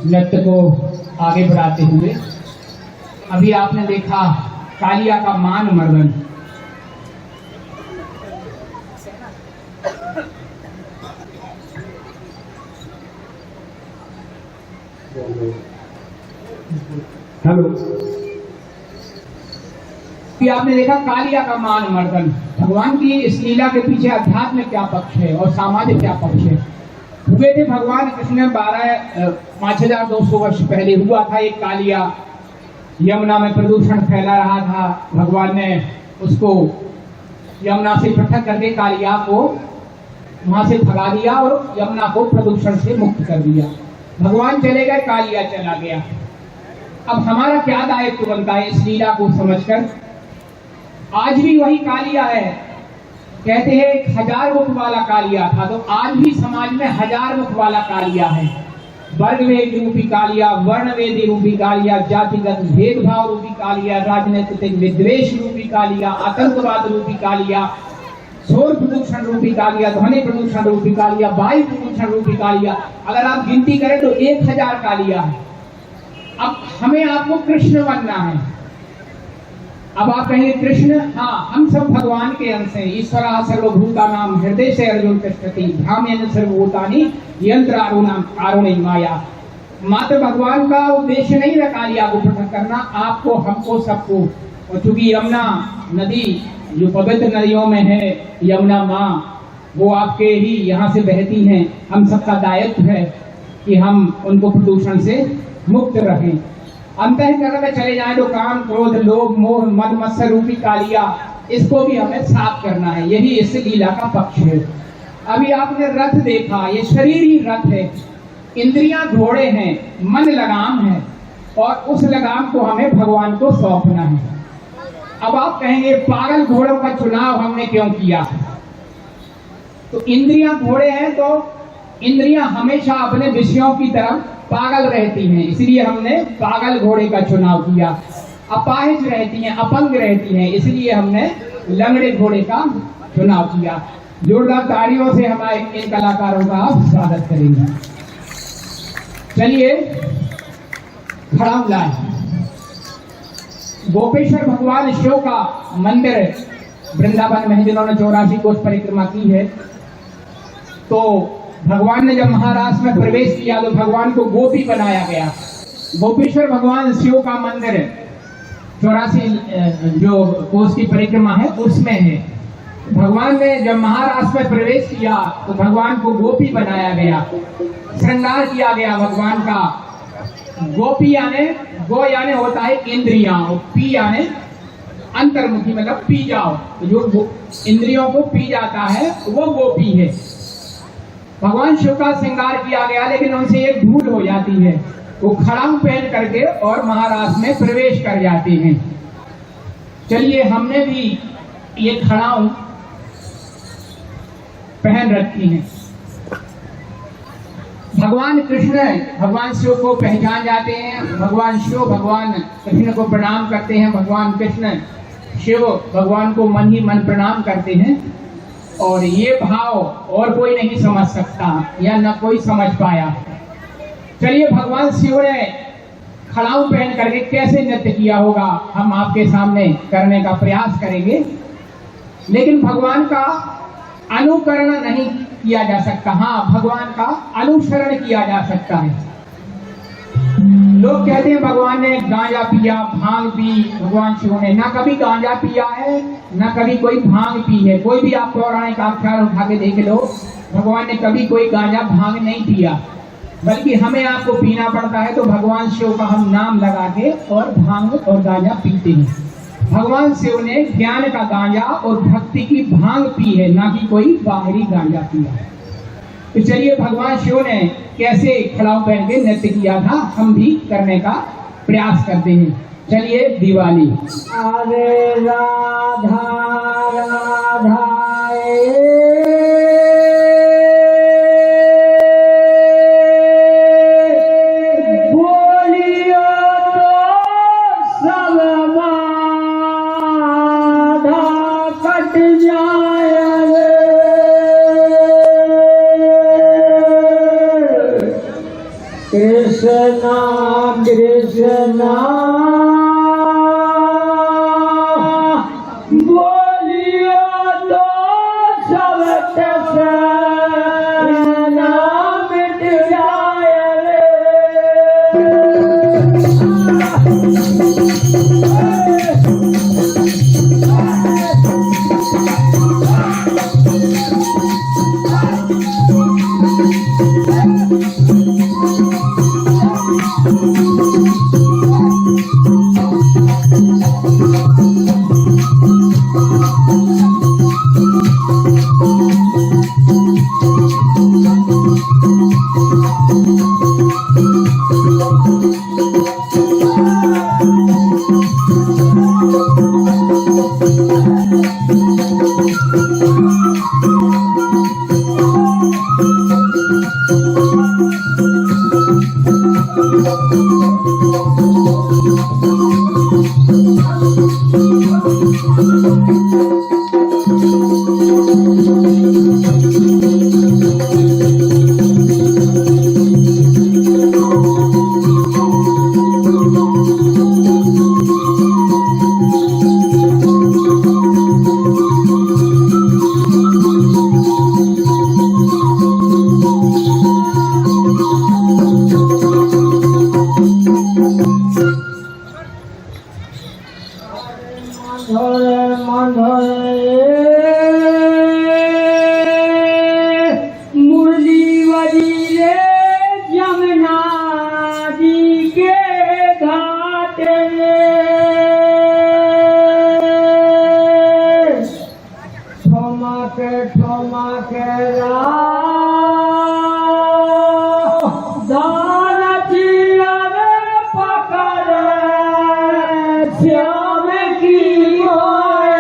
नृत्य को आगे बढ़ाते हुए अभी आपने देखा कालिया का मान मर्दन। हेलो, आपने देखा कालिया का मान मर्दन। भगवान की इस लीला के पीछे अध्यात्म क्या पक्ष है और सामाजिक क्या पक्ष है। हुए थे भगवान कृष्ण 5200 वर्ष पहले हुआ था एक कालिया, यमुना में प्रदूषण फैला रहा था। भगवान ने उसको यमुना से पृथक करके कालिया को वहां से भगा दिया और यमुना को प्रदूषण से मुक्त कर दिया। भगवान चले गए, कालिया चला गया। अब हमारा क्या दायित्व बनता है इस लीला को समझकर? आज भी वही कालिया है। कहते हैं 1000 मुख वाला कालिया था, तो आज भी समाज में 1000 मुख वाला कालिया है। वर्गवेद रूपी कालिया, वर्णवेदी रूपी कालिया, जातिगत भेदभाव रूपी कालिया, राजनीतिक विद्वेष रूपी कालिया, आतंकवाद रूपी कालिया, शोर प्रदूषण रूपी कालिया, ध्वनि प्रदूषण रूपी कालिया, वायु प्रदूषण रूपी कालिया। अगर आप गिनती करें तो 1000 कालिया है। अब हमें आपको कृष्ण बनना है। अब आप कहेंगे कृष्ण, हाँ, हम सब भगवान के अंश हैं। ईश्वरा सर्वभूतानां हृदय से अर्जुन तिष्ठति ध्यान सर्वभूतानि यंत्र आरुणि माया। मात्र भगवान का उद्देश्य नहीं है कालिया को पृथक करना, आपको, हमको, सबको। और चूंकि यमुना नदी जो पवित्र नदियों में है, यमुना माँ, वो आपके ही यहाँ से बहती हैं। हम सबका दायित्व है कि हम उनको प्रदूषण से मुक्त रखें। अंतःकरण में चले जाएं तो काम, क्रोध, लोभ, मोह, मद, मत्सर रूपी कालिया, इसको भी हमें साफ करना है। यही इस लीला का पक्ष है। अभी आपने रथ देखा, ये शरीर ही रथ है, इंद्रियां घोड़े हैं, मन लगाम है, और उस लगाम को हमें भगवान को सौंपना है। अब आप कहेंगे पागल घोड़ों का चुनाव हमने क्यों किया? तो इंद्रियां घोड़े हैं, तो इंद्रियां हमेशा अपने विषयों की तरफ पागल रहती हैं, इसलिए हमने पागल घोड़े का चुनाव किया। अपाहिज रहती हैं, अपंग रहती हैं, इसलिए हमने लंगड़े घोड़े का चुनाव किया। जोरदार तालियों से हमारे इन कलाकारों का आप स्वागत करेंगे। चलिए खड़ा लाए। गोपेश्वर भगवान शिव का मंदिर वृंदावन में, जिन्होंने 84 कोस परिक्रमा की है। तो भगवान ने जब महाराष्ट्र में प्रवेश किया तो भगवान को गोपी बनाया गया। गोपेश्वर भगवान शिव का मंदिर 84 जो कोस की परिक्रमा है उसमें है। भगवान ने जब महाराष्ट्र में प्रवेश किया तो भगवान को गोपी बनाया गया, श्रृंगार किया गया भगवान का। गोपी यानी, गो यानी होता है इंद्रियां, और पी यानी अंतर्मुखी, मतलब पी जाओ। तो जो इंद्रियों को पी जाता है वो गोपी है। भगवान शिव का श्रृंगार किया गया, लेकिन उनसे एक भूल हो जाती है, वो खड़ाऊ पहन करके और महाराज में प्रवेश कर जाते हैं। चलिए हमने भी ये खड़ाऊ पहन रखी है। भगवान कृष्ण भगवान शिव को पहचान जाते हैं। भगवान शिव भगवान कृष्ण को प्रणाम करते हैं। भगवान कृष्ण शिव भगवान को मन ही मन प्रणाम करते हैं। और ये भाव और कोई नहीं समझ सकता या न कोई समझ पाया। चलिए भगवान शिव ने खड़ाऊ पहन करके कैसे नृत्य किया होगा हम आपके सामने करने का प्रयास करेंगे, लेकिन भगवान का अनुकरण नहीं किया जा सकता। हाँ, भगवान का अनुसरण किया जा सकता है। लोग कहते हैं भगवान ने गांजा पिया, भांग पी। भगवान शिव ने ना कभी गांजा पिया है, ना कभी कोई भांग पी है। कोई भी आप पौराणिक आख्यान उठा के देख लो, भगवान ने कभी कोई गांजा भांग नहीं पिया, बल्कि हमें आपको पीना पड़ता है। तो भगवान शिव का हम नाम लगा के और भांग और गांजा पीते हैं। भगवान शिव ने ज्ञान का गांजा और भक्ति की भांग पी है, ना कि कोई बाहरी गांजा पिया है। तो चलिए भगवान शिव ने कैसे खड़ाऊ पहन के नृत्य किया था हम भी करने का प्रयास करते हैं। चलिए दिवाली। अरे राधा राधा कृष्णा कृष्णा बोलियो तो सब नाम मिट जाए रे। मुरली वाली रे जमुना जी के घाट ठमक ठमक दान चिया रे पकड़ श्याम की माय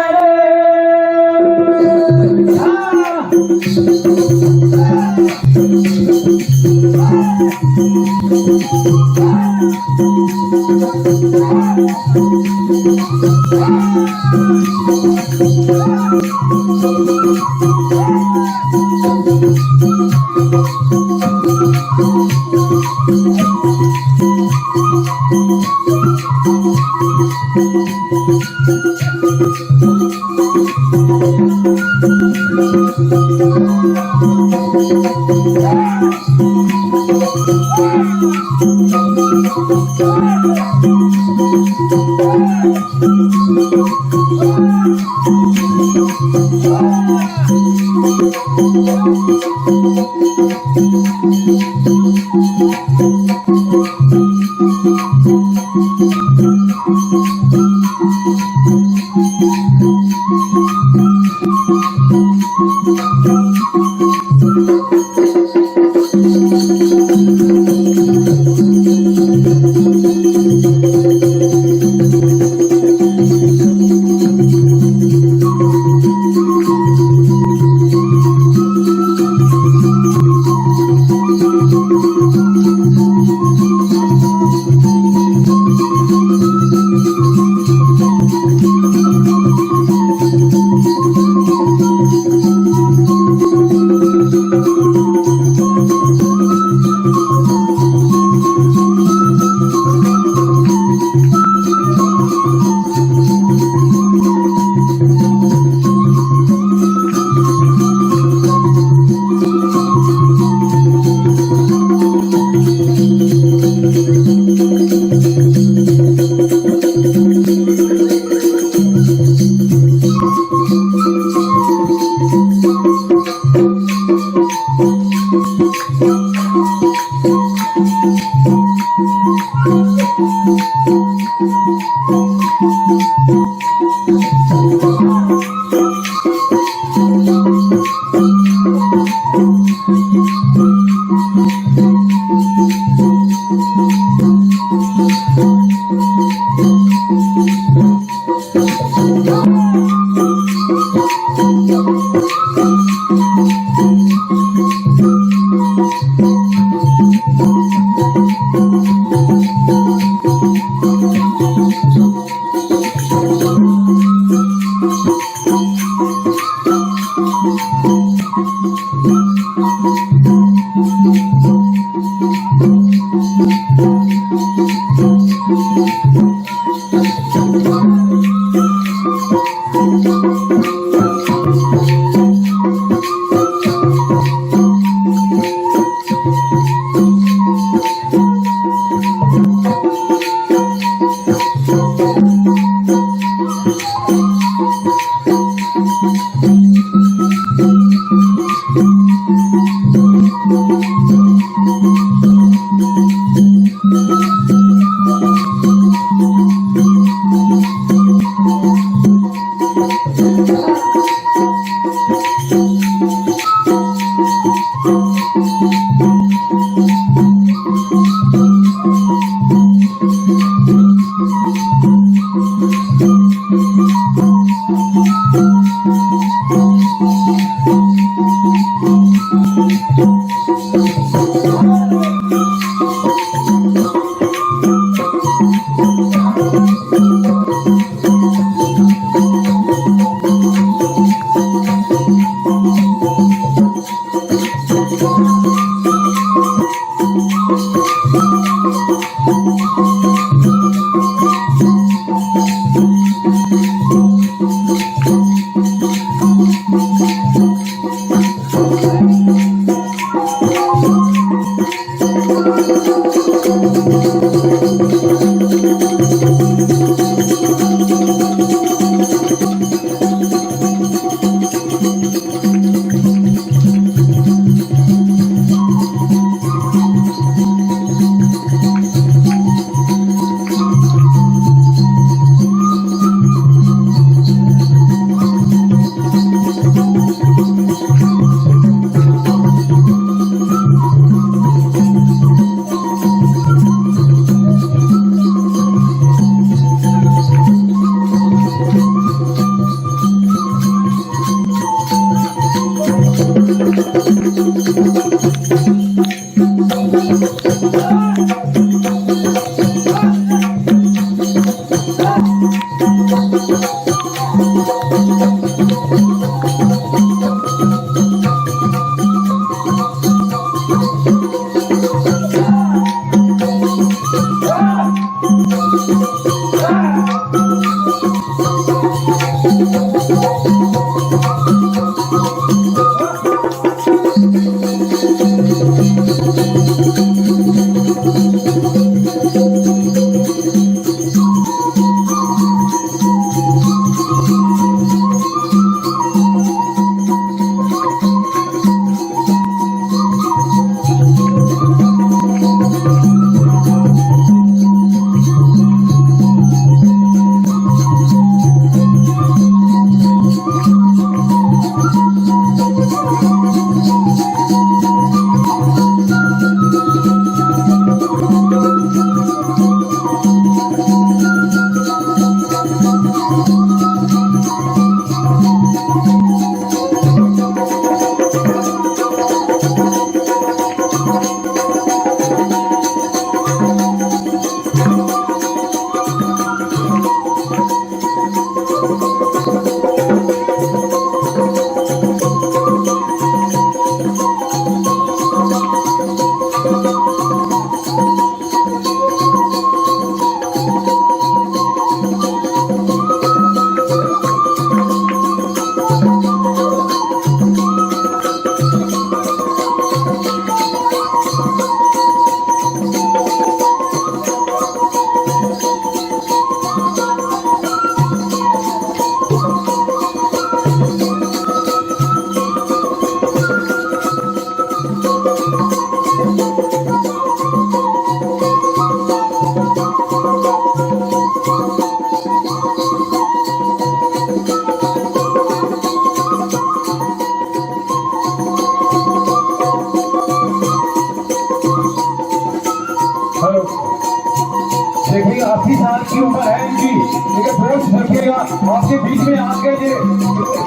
देखिए 80 साल की उम्र है इनकी, लेकिन होश रखिएगा। आपके बीच में आके ये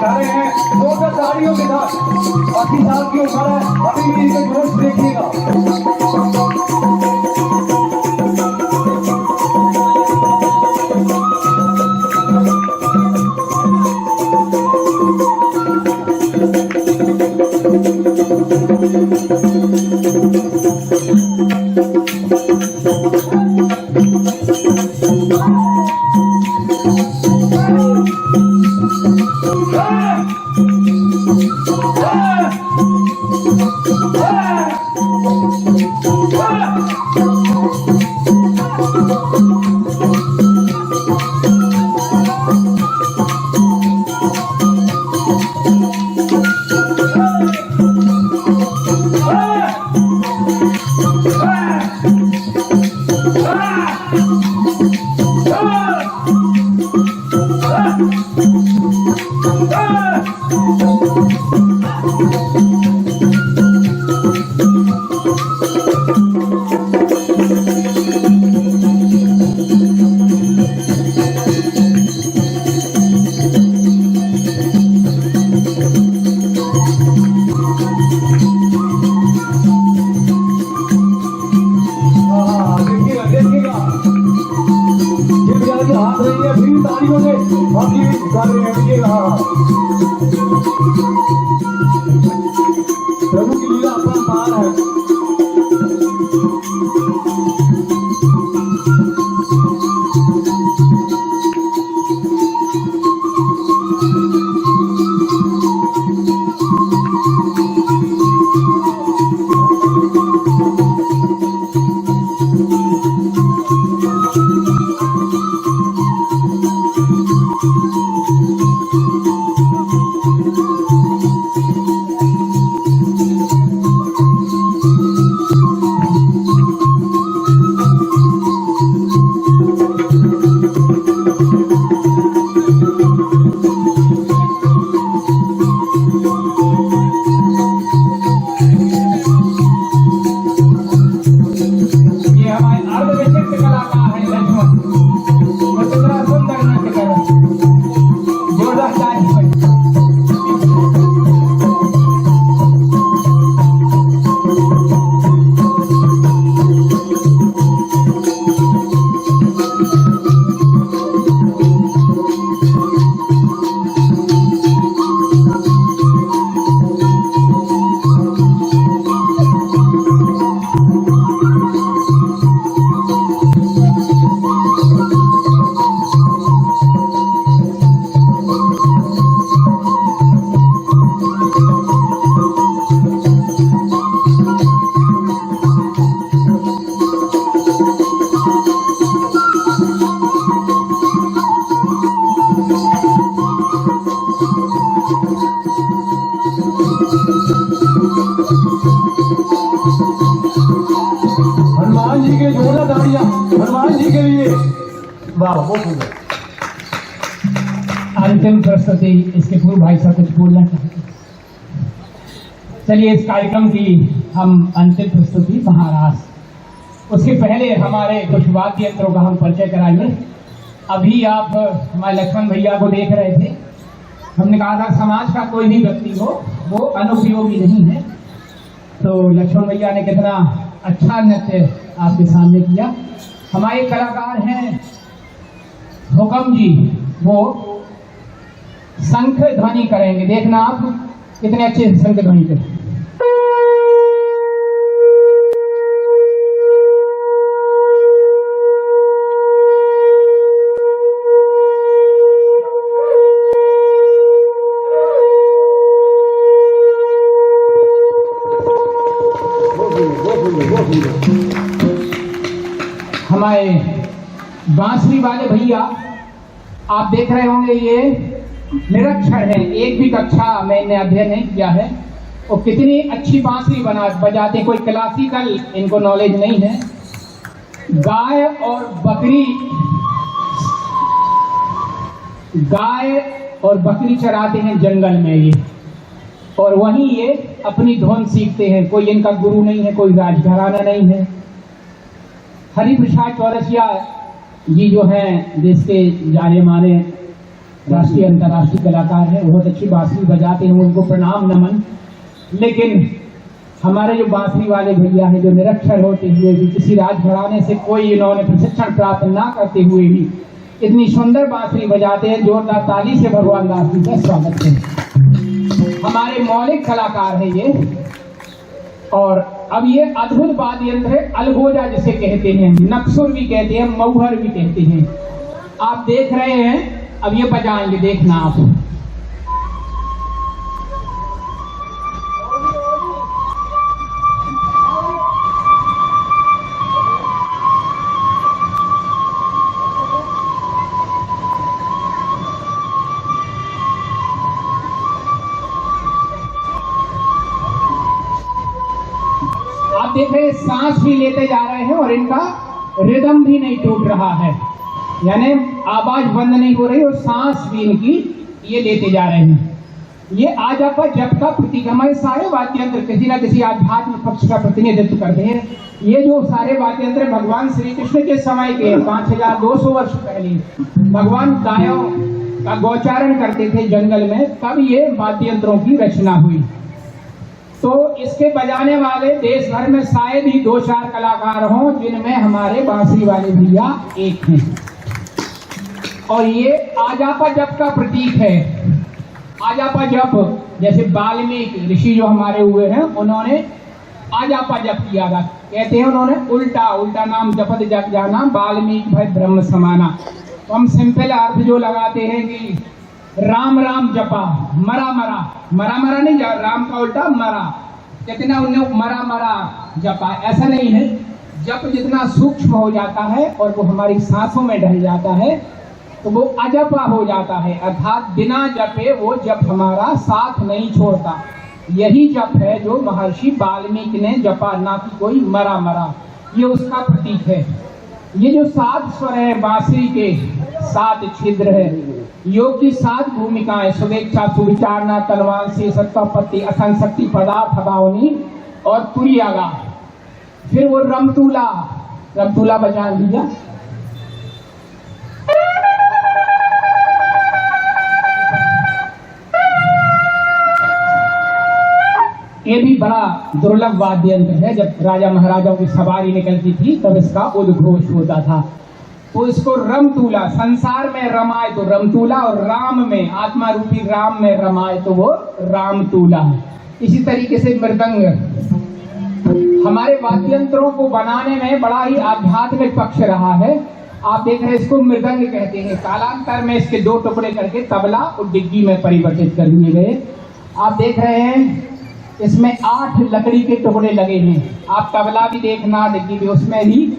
खड़े हैं दो गाड़ियों के साथ। 80 साल की उम्र है, अभी भी इनके होश देखिएगा। प्रभु की लीला अपरंपार है। ये हमारे अर्धविशिष्ट कलाकार हैं लक्ष्मण। वो कितना सुंदर नृत्य कर रहे हैं। जोरदार ताली बजाइए। हनुमान जी के जोरदार तालियां हनुमान जी के लिए। वाह बहुत सुंदर। अंतिम प्रस्तुति इसके पूर्व भाई साहब कुछ बोलना चाहते हैं। चलिए इस कार्यक्रम की हम अंतिम प्रस्तुति महारास, उसके पहले हमारे कुछ वाद्य यंत्रों का हम परिचय कराएंगे। अभी आप हमारे लक्ष्मण भैया को देख रहे थे। हमने कहा था समाज का कोई भी व्यक्ति हो वो अनुपयोगी नहीं है, तो लक्ष्मण भैया ने कितना अच्छा नृत्य आपके सामने किया। हमारे कलाकार हैं हुकम जी, वो शंख ध्वनि करेंगे। देखना आप कितने अच्छे शंख ध्वनि करें। हमारे बांसुरी वाले भैया आप देख रहे होंगे, ये निरक्षर है, एक भी कक्षा में इन्हें अध्ययन नहीं किया है। वो कितनी अच्छी बांसुरी बजाते हैं, कोई क्लासिकल इनको नॉलेज नहीं है। गाय और बकरी चराते हैं जंगल में ये, और वहीं ये अपनी धुन सीखते हैं। कोई इनका गुरु नहीं है, कोई राजघराना नहीं है। हरिप्रसाद चौरसिया जी जो हैं देश के जाने माने राष्ट्रीय अंतर्राष्ट्रीय कलाकार हैं, बहुत अच्छी बांसुरी बजाते हैं, उनको प्रणाम नमन। लेकिन हमारे जो बांसुरी वाले भैया हैं, जो निरक्षर होते हुए भी, किसी राजघराने से कोई इन्होंने प्रशिक्षण प्राप्त ना करते हुए भी इतनी सुंदर बांसुरी बजाते हैं। जोरदार ताली से भगवान दास जी का स्वागत है। हमारे मौलिक कलाकार हैं ये। और अब ये अद्भुत वाद्य यंत्र है, अलगोजा जिसे कहते हैं, नक्सुर भी कहते हैं, मऊहर भी कहते हैं। आप देख रहे हैं, अब ये बजाएंगे, देखना आप। आप देख रहे हैं सांस भी लेते जा रहे हैं और इनका रिदम भी नहीं टूट रहा है, यानी आवाज बंद नहीं हो रही और सांस भी इनकी ये लेते जा रहे हैं। ये आज आपका जप का प्रतीक। हमारे सारे वाद्य यंत्र किसी न किसी आध्यात्म पक्ष का प्रतिनिधित्व करते हैं। ये जो सारे वाद्य यंत्र भगवान श्री कृष्ण के समय के 5200 वर्ष पहले भगवान गायों का गौचारण करते थे जंगल में, तब ये वाद्य यंत्रों की रचना हुई। तो इसके बजाने वाले देश भर में शायद ही 2-4 कलाकार हों, जिनमें हमारे बांसुरी वाले भैया एक हैं। और ये आजापा जप का प्रतीक है। आजापा जप, जैसे वाल्मीकि ऋषि जो हमारे हुए हैं, उन्होंने आजापा जप किया था। कहते हैं उन्होंने उल्टा नाम जपत जप जाना, वाल्मीकि भाई ब्रह्म समाना। तो हम सिंपल अर्थ जो लगाते हैं कि राम राम जपा, मरा नहीं, राम का उल्टा मरा, कितना उन्हें मरा जपा, ऐसा नहीं है। जप जितना सूक्ष्म हो जाता है और वो हमारी सांसों में ढल जाता है तो वो अजपा हो जाता है, अर्थात बिना जपे वो जप हमारा साथ नहीं छोड़ता। यही जप है जो महर्षि वाल्मीकि ने जपा, ना कि कोई मरा मरा। ये उसका प्रतीक है। ये जो 7 स्वर है बांसुरी के 7 छिद्र है, योग की 7 भूमिकाएं सुवेक्षा, सुविचारना, तलवान से सत्तापत्ति, असंशक्ति, पदार्थ भावनी और तुरियागा। फिर वो रमतूला बजा दिया। ये भी बड़ा दुर्लभ वाद्य यंत्र है। जब राजा महाराजाओं की सवारी निकलती थी तब इसका उद्घोष होता था। तो इसको रमतूला, संसार में रमाए तो रमतूला, और राम में, आत्मा रूपी राम में रमाए तो वो रामतूला। इसी तरीके से मृदंग हमारे वाद्य यंत्रों को बनाने में बड़ा ही आध्यात्मिक पक्ष रहा है। आप देख रहे हैं, इसको मृदंग कहते हैं। कालांतर में इसके 2 टुकड़े करके तबला और डिग्गी में परिवर्तित कर दिए गए। आप देख रहे हैं इसमें 8 लकड़ी के टुकड़े लगे हैं। आप तबला भी देखना, डिग्गी भी, उसमें भी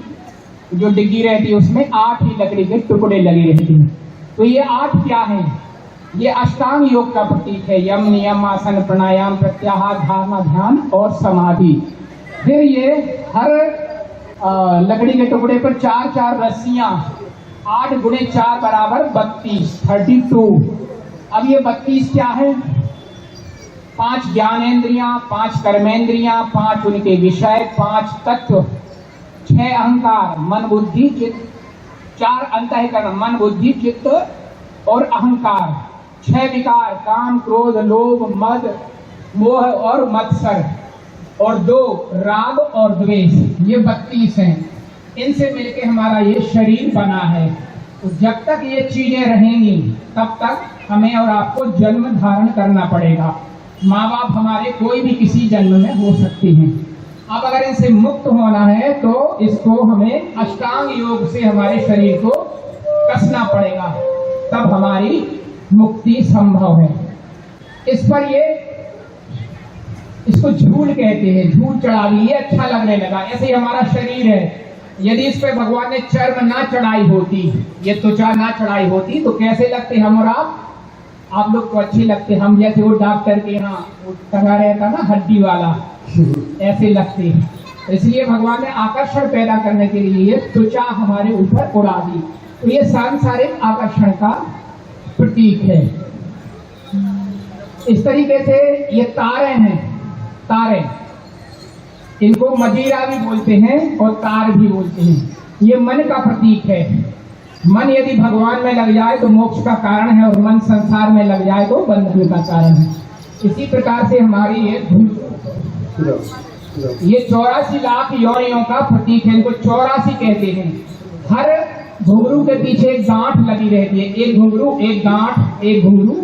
जो डिग्गी रहती है उसमें 8 ही लकड़ी के टुकड़े लगे रहते हैं। तो ये 8 क्या है? ये अष्टांग योग का प्रतीक है। यम, नियम, आसन, प्राणायाम, प्रत्याहार, धारणा, ध्यान और समाधि। फिर ये हर लकड़ी के टुकड़े पर 4-4 रस्सियां, 8 गुणे 4 बराबर 32, 32। अब ये 32 क्या है? 5 ज्ञानेंद्रियां, 5 कर्मेंद्रियां, 5 उनके विषय, 5 तत्व, 6 अहंकार, मन बुद्धि चित्त, 4 अंतःकरण, मन बुद्धि चित्त और अहंकार, 6 विकार, काम, क्रोध, लोभ, मद, मोह और मत्सर, और 2 राग और द्वेष। ये 32 हैं। इनसे मिलके हमारा ये शरीर बना है। तो जब तक ये चीजें रहेंगी तब तक हमें और आपको जन्म धारण करना पड़ेगा। माँ बाप हमारे कोई भी किसी जन्म में हो सकते हैं। अब अगर इनसे मुक्त होना है तो इसको हमें अष्टांग योग से हमारे शरीर को कसना पड़ेगा, तब हमारी मुक्ति संभव है। इस पर ये, इसको झूल कहते हैं, झूल चढ़ा दी। ये अच्छा लगने लगा। ऐसे ही हमारा शरीर है। यदि इस पे भगवान ने चर्म ना चढ़ाई होती, ये त्वचा ना चढ़ाई होती तो कैसे लगते हम और आप लोग को अच्छे लगते। हम जैसे वो डॉक्टर के यहाँ टंगा रहता ना हड्डी वाला, ऐसे लगते हैं। इसलिए भगवान ने आकर्षण पैदा करने के लिए ये त्वचा हमारे ऊपर उड़ा दी। तो ये सांसारिक आकर्षण का प्रतीक है। इस तरीके से ये तारे हैं, तारे, इनको मजीरा भी बोलते हैं और तार भी बोलते हैं। ये मन का प्रतीक है। मन यदि भगवान में लग जाए तो मोक्ष का कारण है, और मन संसार में लग जाए तो बंधन का कारण है। इसी प्रकार से हमारी ये 84 लाख योनियों का प्रतीक है। इनको 84 कहते हैं। हर घुंघरू के पीछे एक गांठ लगी रहती है। एक घुंघरू, एक गांठ, एक घुंघरू,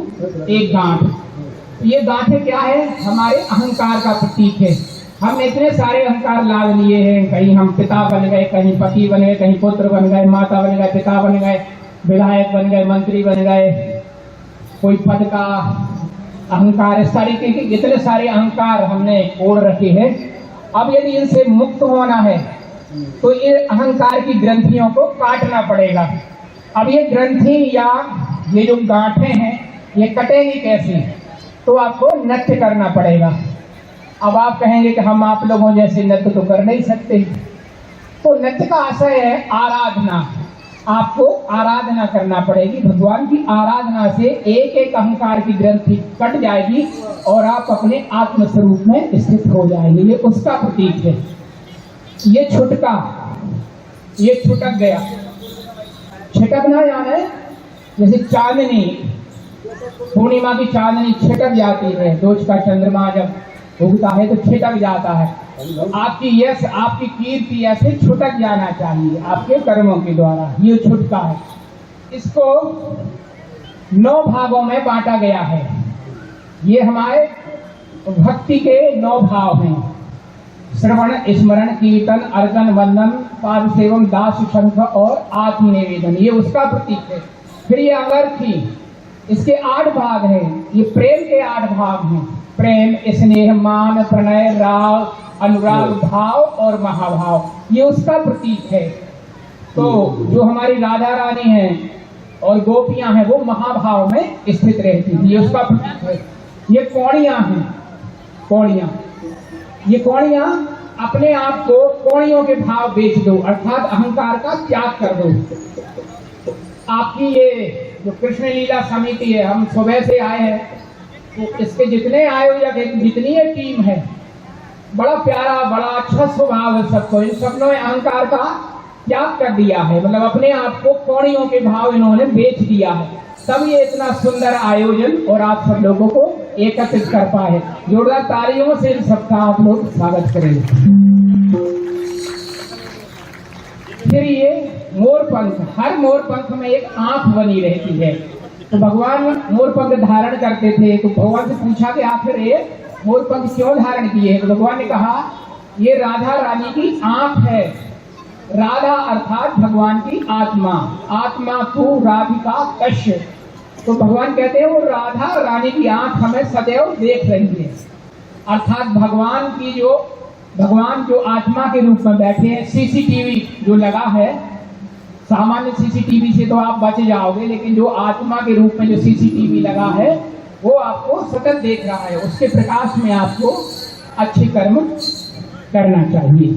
एक गांठ। ये गांठें क्या है? हमारे अहंकार का प्रतीक है। हम इतने सारे अहंकार लाद लिए हैं। कहीं हम पिता बन गए, कहीं पति बन गए, कहीं पुत्र बन गए, माता बन गए, पिता बन गए, विधायक बन गए, मंत्री बन गए, कोई पद का अहंकार, इस तरीके के इतने सारे अहंकार हमने ओढ़ रखे हैं। अब यदि इनसे मुक्त होना है तो ये अहंकार की ग्रंथियों को काटना पड़ेगा। अब ये ग्रंथि या ये जो गांठें हैं ये कटेंगी कैसे? तो आपको नृत्य करना पड़ेगा। अब आप कहेंगे कि हम आप लोगों जैसे नृत्य तो कर नहीं सकते। तो नृत्य का आशय है आराधना। आपको आराधना करना पड़ेगी। भगवान की आराधना से एक एक अहंकार की ग्रंथि कट जाएगी और आप अपने आत्म स्वरूप में स्थित हो जाएंगे। ये उसका प्रतीक है। ये छुटका, ये छुटक गया। छिटकना यानी जैसे चांदनी, पूर्णिमा की चांदनी छिटक जाती है। रोज का चंद्रमा जब उगता है तो छिटक जाता है। आपकी यश, आपकी कीर्ति ऐसे छुटक जाना चाहिए आपके कर्मों के द्वारा। ये छुटका है। इसको 9 भागों में बांटा गया है। ये हमारे भक्ति के 9 भाव हैं। श्रवण, स्मरण, कीर्तन, अर्चन, वंदन, पाद सेवन, दास, शंख और आत्मनिवेदन। ये उसका प्रतीक है। फिर ये अगरथी, इसके 8 भाग हैं। ये प्रेम के 8 भाग हैं। प्रेम, स्नेह, मान, प्रणय, राग, अनुराग भाव और महाभाव, ये उसका प्रतीक है। तो जो हमारी राधा रानी है और गोपियां हैं वो महाभाव में स्थित रहती थी, ये उसका प्रतीक है। ये कौड़ियां हैं, कौड़ियां, ये कौड़ियां अपने आप को कौड़ियों के भाव बेच दो, अर्थात अहंकार का त्याग कर दो। आपकी ये जो कृष्ण लीला समिति है, हम सुबह से आए हैं, तो इसके जितने आयोजक हैं, जितनी ये टीम है, बड़ा प्यारा, बड़ा अच्छा स्वभाव है सबको। इन सबने अहंकार का त्याग कर दिया है, मतलब अपने आप को कौड़ियों के भाव इन्होंने बेच दिया है। तब ये इतना सुंदर आयोजन और आप सब लोगों को एकत्रित कर पाए। जोरदार तालियों से इन सबका आप लोग स्वागत करेंगे। फिर ये मोरपंख, हर मोरपंख में एक आंख बनी रहती है। तो भगवान मोरपंख धारण करते थे, तो भगवान से पूछा कि आखिर ये मोरपंख क्यों धारण किए हैं? तो भगवान ने कहा ये राधा रानी की आंख है। राधा अर्थात भगवान की आत्मा, आत्मा तू राधिका कश्य। तो भगवान कहते हैं वो राधा रानी की आंख हमें सदैव देख रही है, अर्थात भगवान जो आत्मा के रूप में बैठे हैं। सीसीटीवी जो लगा है, सामान्य सीसीटीवी से तो आप बच जाओगे, लेकिन जो आत्मा के रूप में जो सीसीटीवी लगा है वो आपको सतत देख रहा है। उसके प्रकाश में आपको अच्छे कर्म करना चाहिए।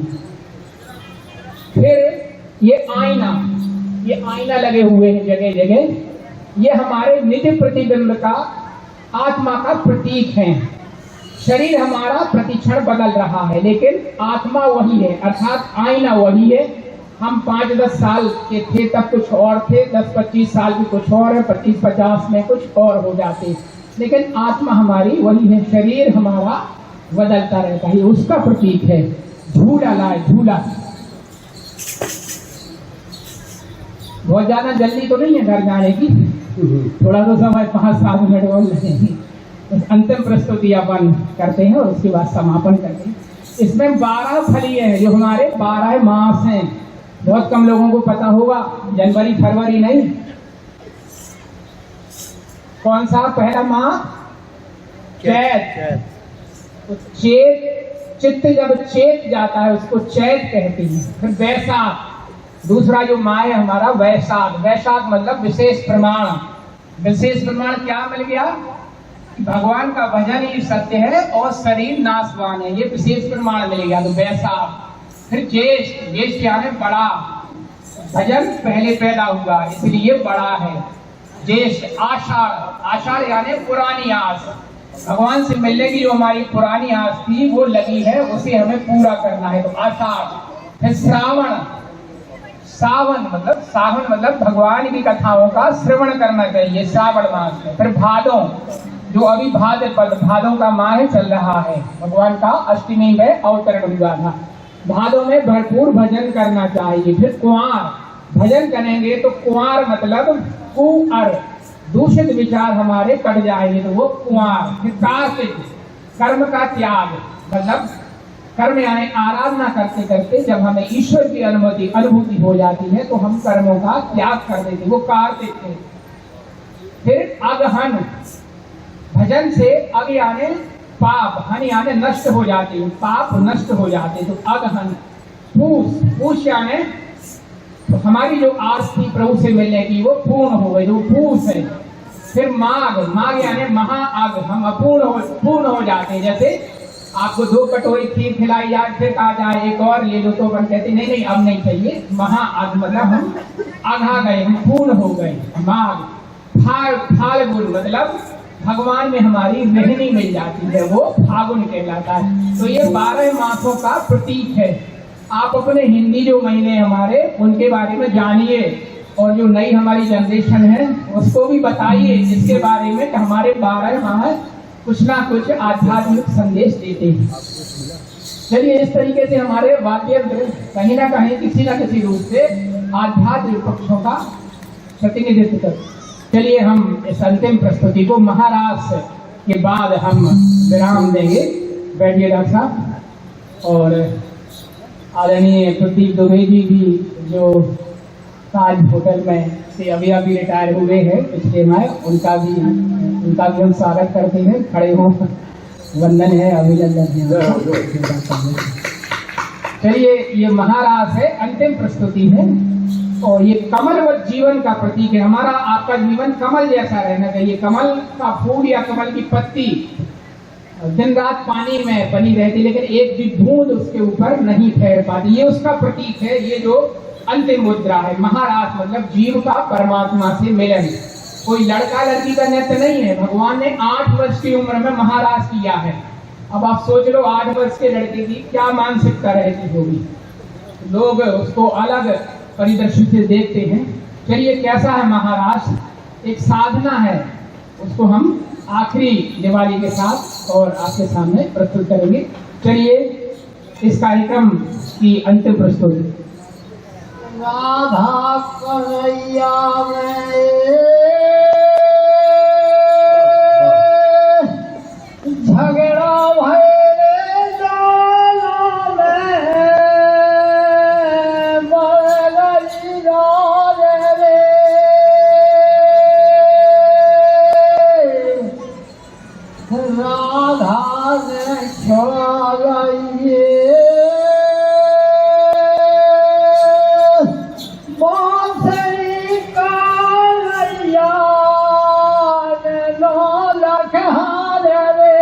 फिर ये आईना लगे हुए हैं जगह जगह, ये हमारे नित्य प्रतिबिंब का, आत्मा का प्रतीक है। शरीर हमारा प्रतिक्षण बदल रहा है, लेकिन आत्मा वही है, अर्थात आईना वही है। हम 5-10 साल के थे तब कुछ और थे, 10-25 साल की कुछ और है, 25-50 में कुछ और हो जाते, लेकिन आत्मा हमारी वही है। शरीर हमारा बदलता रहता है, उसका प्रतीक है। झूला लाए, झूला। बहुत ज्यादा जल्दी तो नहीं है घर जाने की, थोड़ा तो समय 5-7 मिनट और लगेंगे। अंतिम प्रस्तुति अपन करते हैं और उसके बाद समापन करते हैं। इसमें 12 फलियां हैं, जो हमारे 12 मास हैं। बहुत कम लोगों को पता होगा, जनवरी फरवरी नहीं। कौन सा पहला माह? चैत। तो चित्त जब चेत जाता है उसको चैत कहते हैं। फिर वैशाख, दूसरा जो माह है हमारा वैशाख। वैशाख मतलब विशेष प्रमाण। विशेष प्रमाण क्या मिल गया? भगवान का भजन ही सत्य है और शरीर नाशवान है, ये विशेष प्रमाण मिल गया, तो वैशाख। फिर ज्येष्ठ, ज्येष्ठ यानी बड़ा, भजन पहले पैदा हुआ इसलिए बड़ा है ज्येष्ठ। आषाढ़, आषाढ़ यानी पुरानी आस, भगवान से मिलने की जो हमारी पुरानी आस थी वो लगी है, उसे हमें पूरा करना है, तो आषाढ़। फिर श्रावण, सावन मतलब भगवान की कथाओं का श्रवण करना चाहिए श्रावण मास में। फिर भादों, जो अभी भादों का माह चल रहा है, भगवान का अष्टमी में अवतरण हुआ था। भादों में भरपूर भजन करना चाहिए। फिर कुंवार, भजन करेंगे तो कुंवार मतलब कुअर, दूषित विचार हमारे कट जाएंगे, तो वो कुंवार। फिर कार्तिक, कर्म का त्याग, मतलब कर्म यानी आराधना करते करते जब हमें ईश्वर की अनुभूति हो जाती है तो हम कर्मों का त्याग कर देते, वो कार्तिक है। फिर अगहन, भजन से अग यानी पाप, हन यानी नष्ट हो जाते हैं, पाप नष्ट हो जाते, तो अगहन। पूष, पूष यानी तो हमारी जो आस थी प्रभु से मिलने की वो पूर्ण हो गई, जो पूष है। फिर माघ, माघ यानी महाअग, हम पूर्ण हो जाते हैं। जैसे आपको 2 कटोरी खीर खिलाई जाए, फिर कहा जाए एक और ले लो, तो अपन कहते नहीं अब नहीं चाहिए। महाअग मतलब हम आधा गए, हम पूर्ण हो गए। माघ। फाल्गुन मतलब भगवान में हमारी रहनी मिल जाती है, वो फागुन कहलाता है। तो ये 12 मासों का प्रतीक है। आप अपने हिंदी जो महीने हमारे उनके बारे में जानिए, और जो नई हमारी जनरेशन है उसको भी बताइए इसके बारे में कि हमारे 12 माह कुछ ना कुछ आध्यात्मिक संदेश देते हैं। चलिए, इस तरीके से हमारे वाद्य कहीं ना कहीं किसी न किसी रूप से आध्यात्मिक पक्षों का प्रतिनिधित्व करते। चलिए, हम इस अंतिम प्रस्तुति को महाराष्ट्र के बाद हम विराम देंगे। बैठिए डॉक्टर साहब। और आदरणीय प्रदीप दुबे जी भी जो ताज होटल में से अभी रिटायर हुए हैं पिछले माह, उनका भी हम स्वागत करते हैं। खड़े हो वंदन है, अभिनंदन है। चलिए, ये महारास है, अंतिम प्रस्तुति है और ये कमलवत जीवन का प्रतीक है। हमारा आपका जीवन कमल जैसा रहना चाहिए। कमल का फूल या कमल की पत्ती दिन रात पानी में बनी रहती, लेकिन एक भी बूंद उसके ऊपर नहीं ठहर पाती। ये उसका प्रतीक है। ये जो अंतिम मुद्रा है, महारास मतलब जीव का परमात्मा से मिलन। कोई लड़का लड़की का नृत्य नहीं है। भगवान ने 8 वर्ष की उम्र में महारास किया है। अब आप सोच लो 8 वर्ष के लड़के की क्या मानसिकता रहती होगी। लोग उसको अलग परिदृश्य से देखते हैं। चलिए, कैसा है महारास? एक साधना है, उसको हम आखिरी दिवाली के साथ और आपके सामने प्रस्तुत करेंगे। चलिए, इस कार्यक्रम की अंतिम प्रस्तुति। राधा कन्हैया में झगड़ा भैरे डाला में बरगली डाल रे राधा ने छोड़िए बांसुरी कन्हैया ने ढोलक हार रे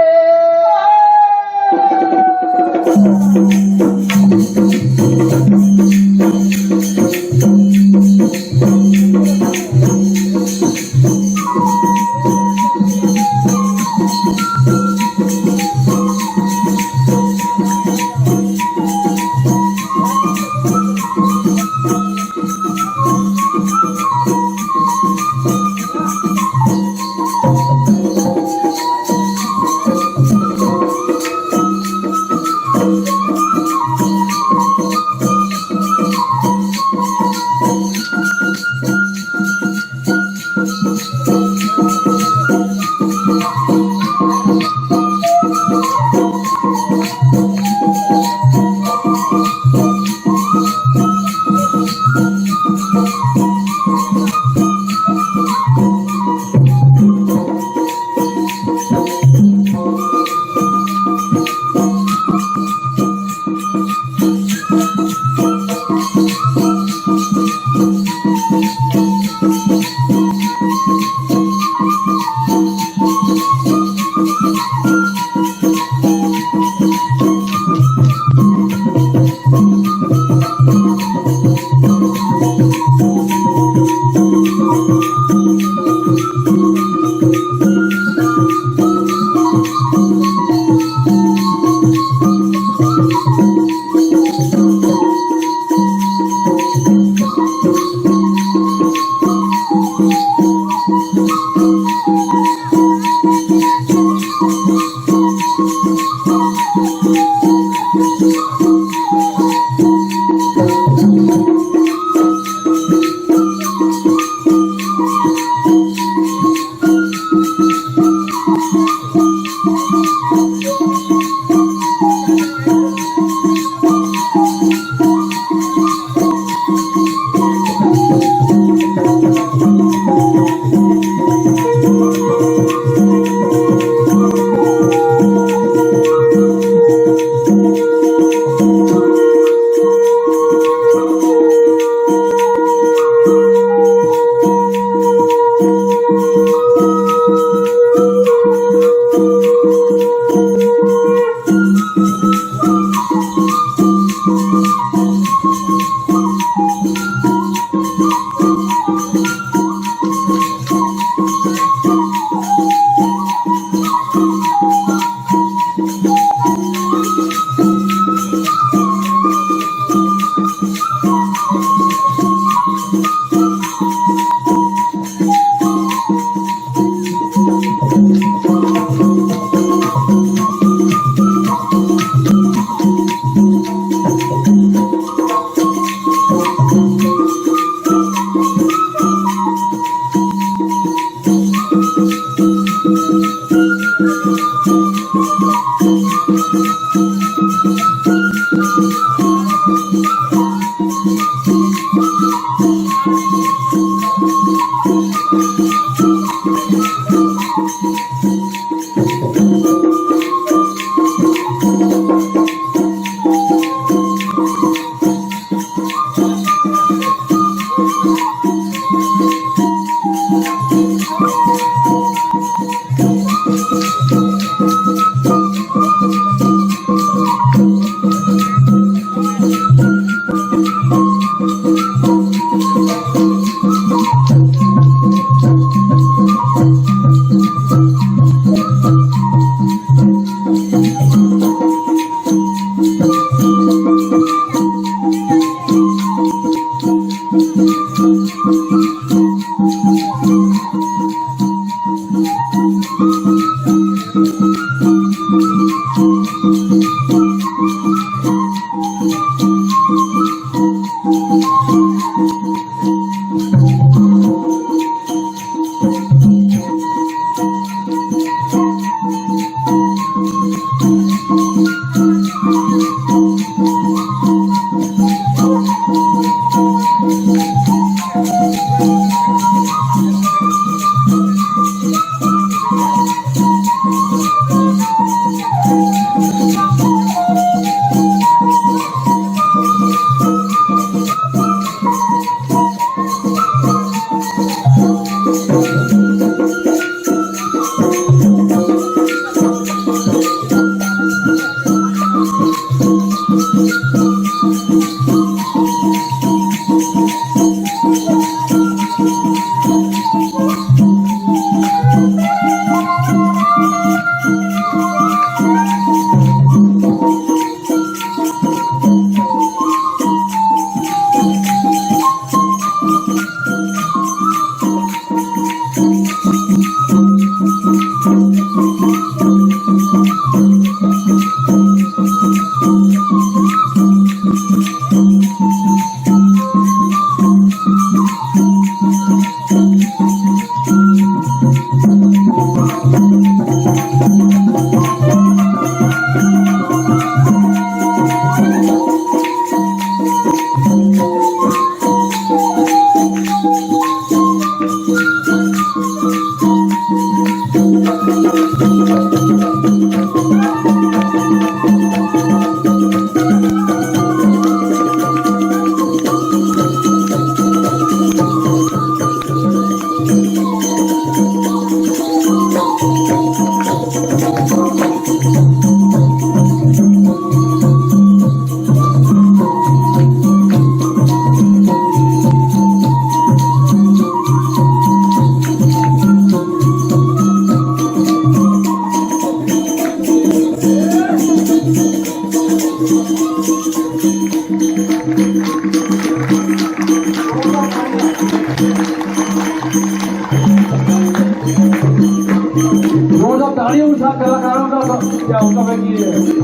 जोरदार तालियों के साथ कलाकारों का क्या होता है कि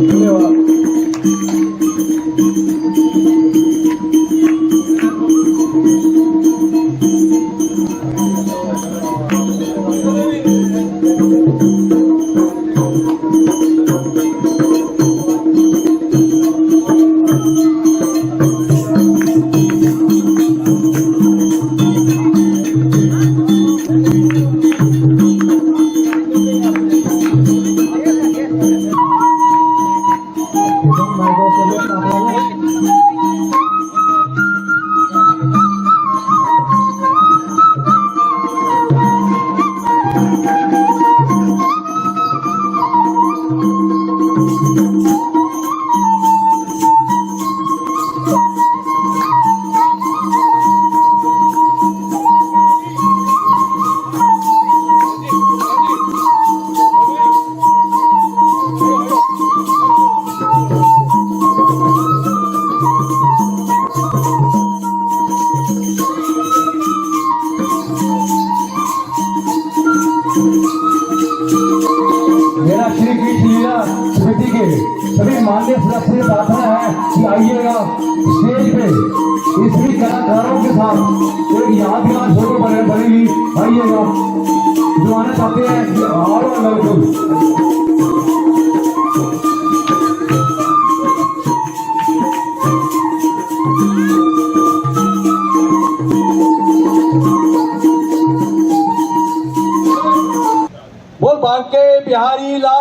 धन्यवाद। मेरा श्री कृष्ण लीला समिति के सभी मान्य सदस्य से प्रार्थना है कि आइएगा स्टेज पे इस सभी कलाकारों के साथ एक यादगार फोटो बनेगी। आइएगा जो आना चाहते हैं कि और वेलकम। बोल बांके बिहारी लाल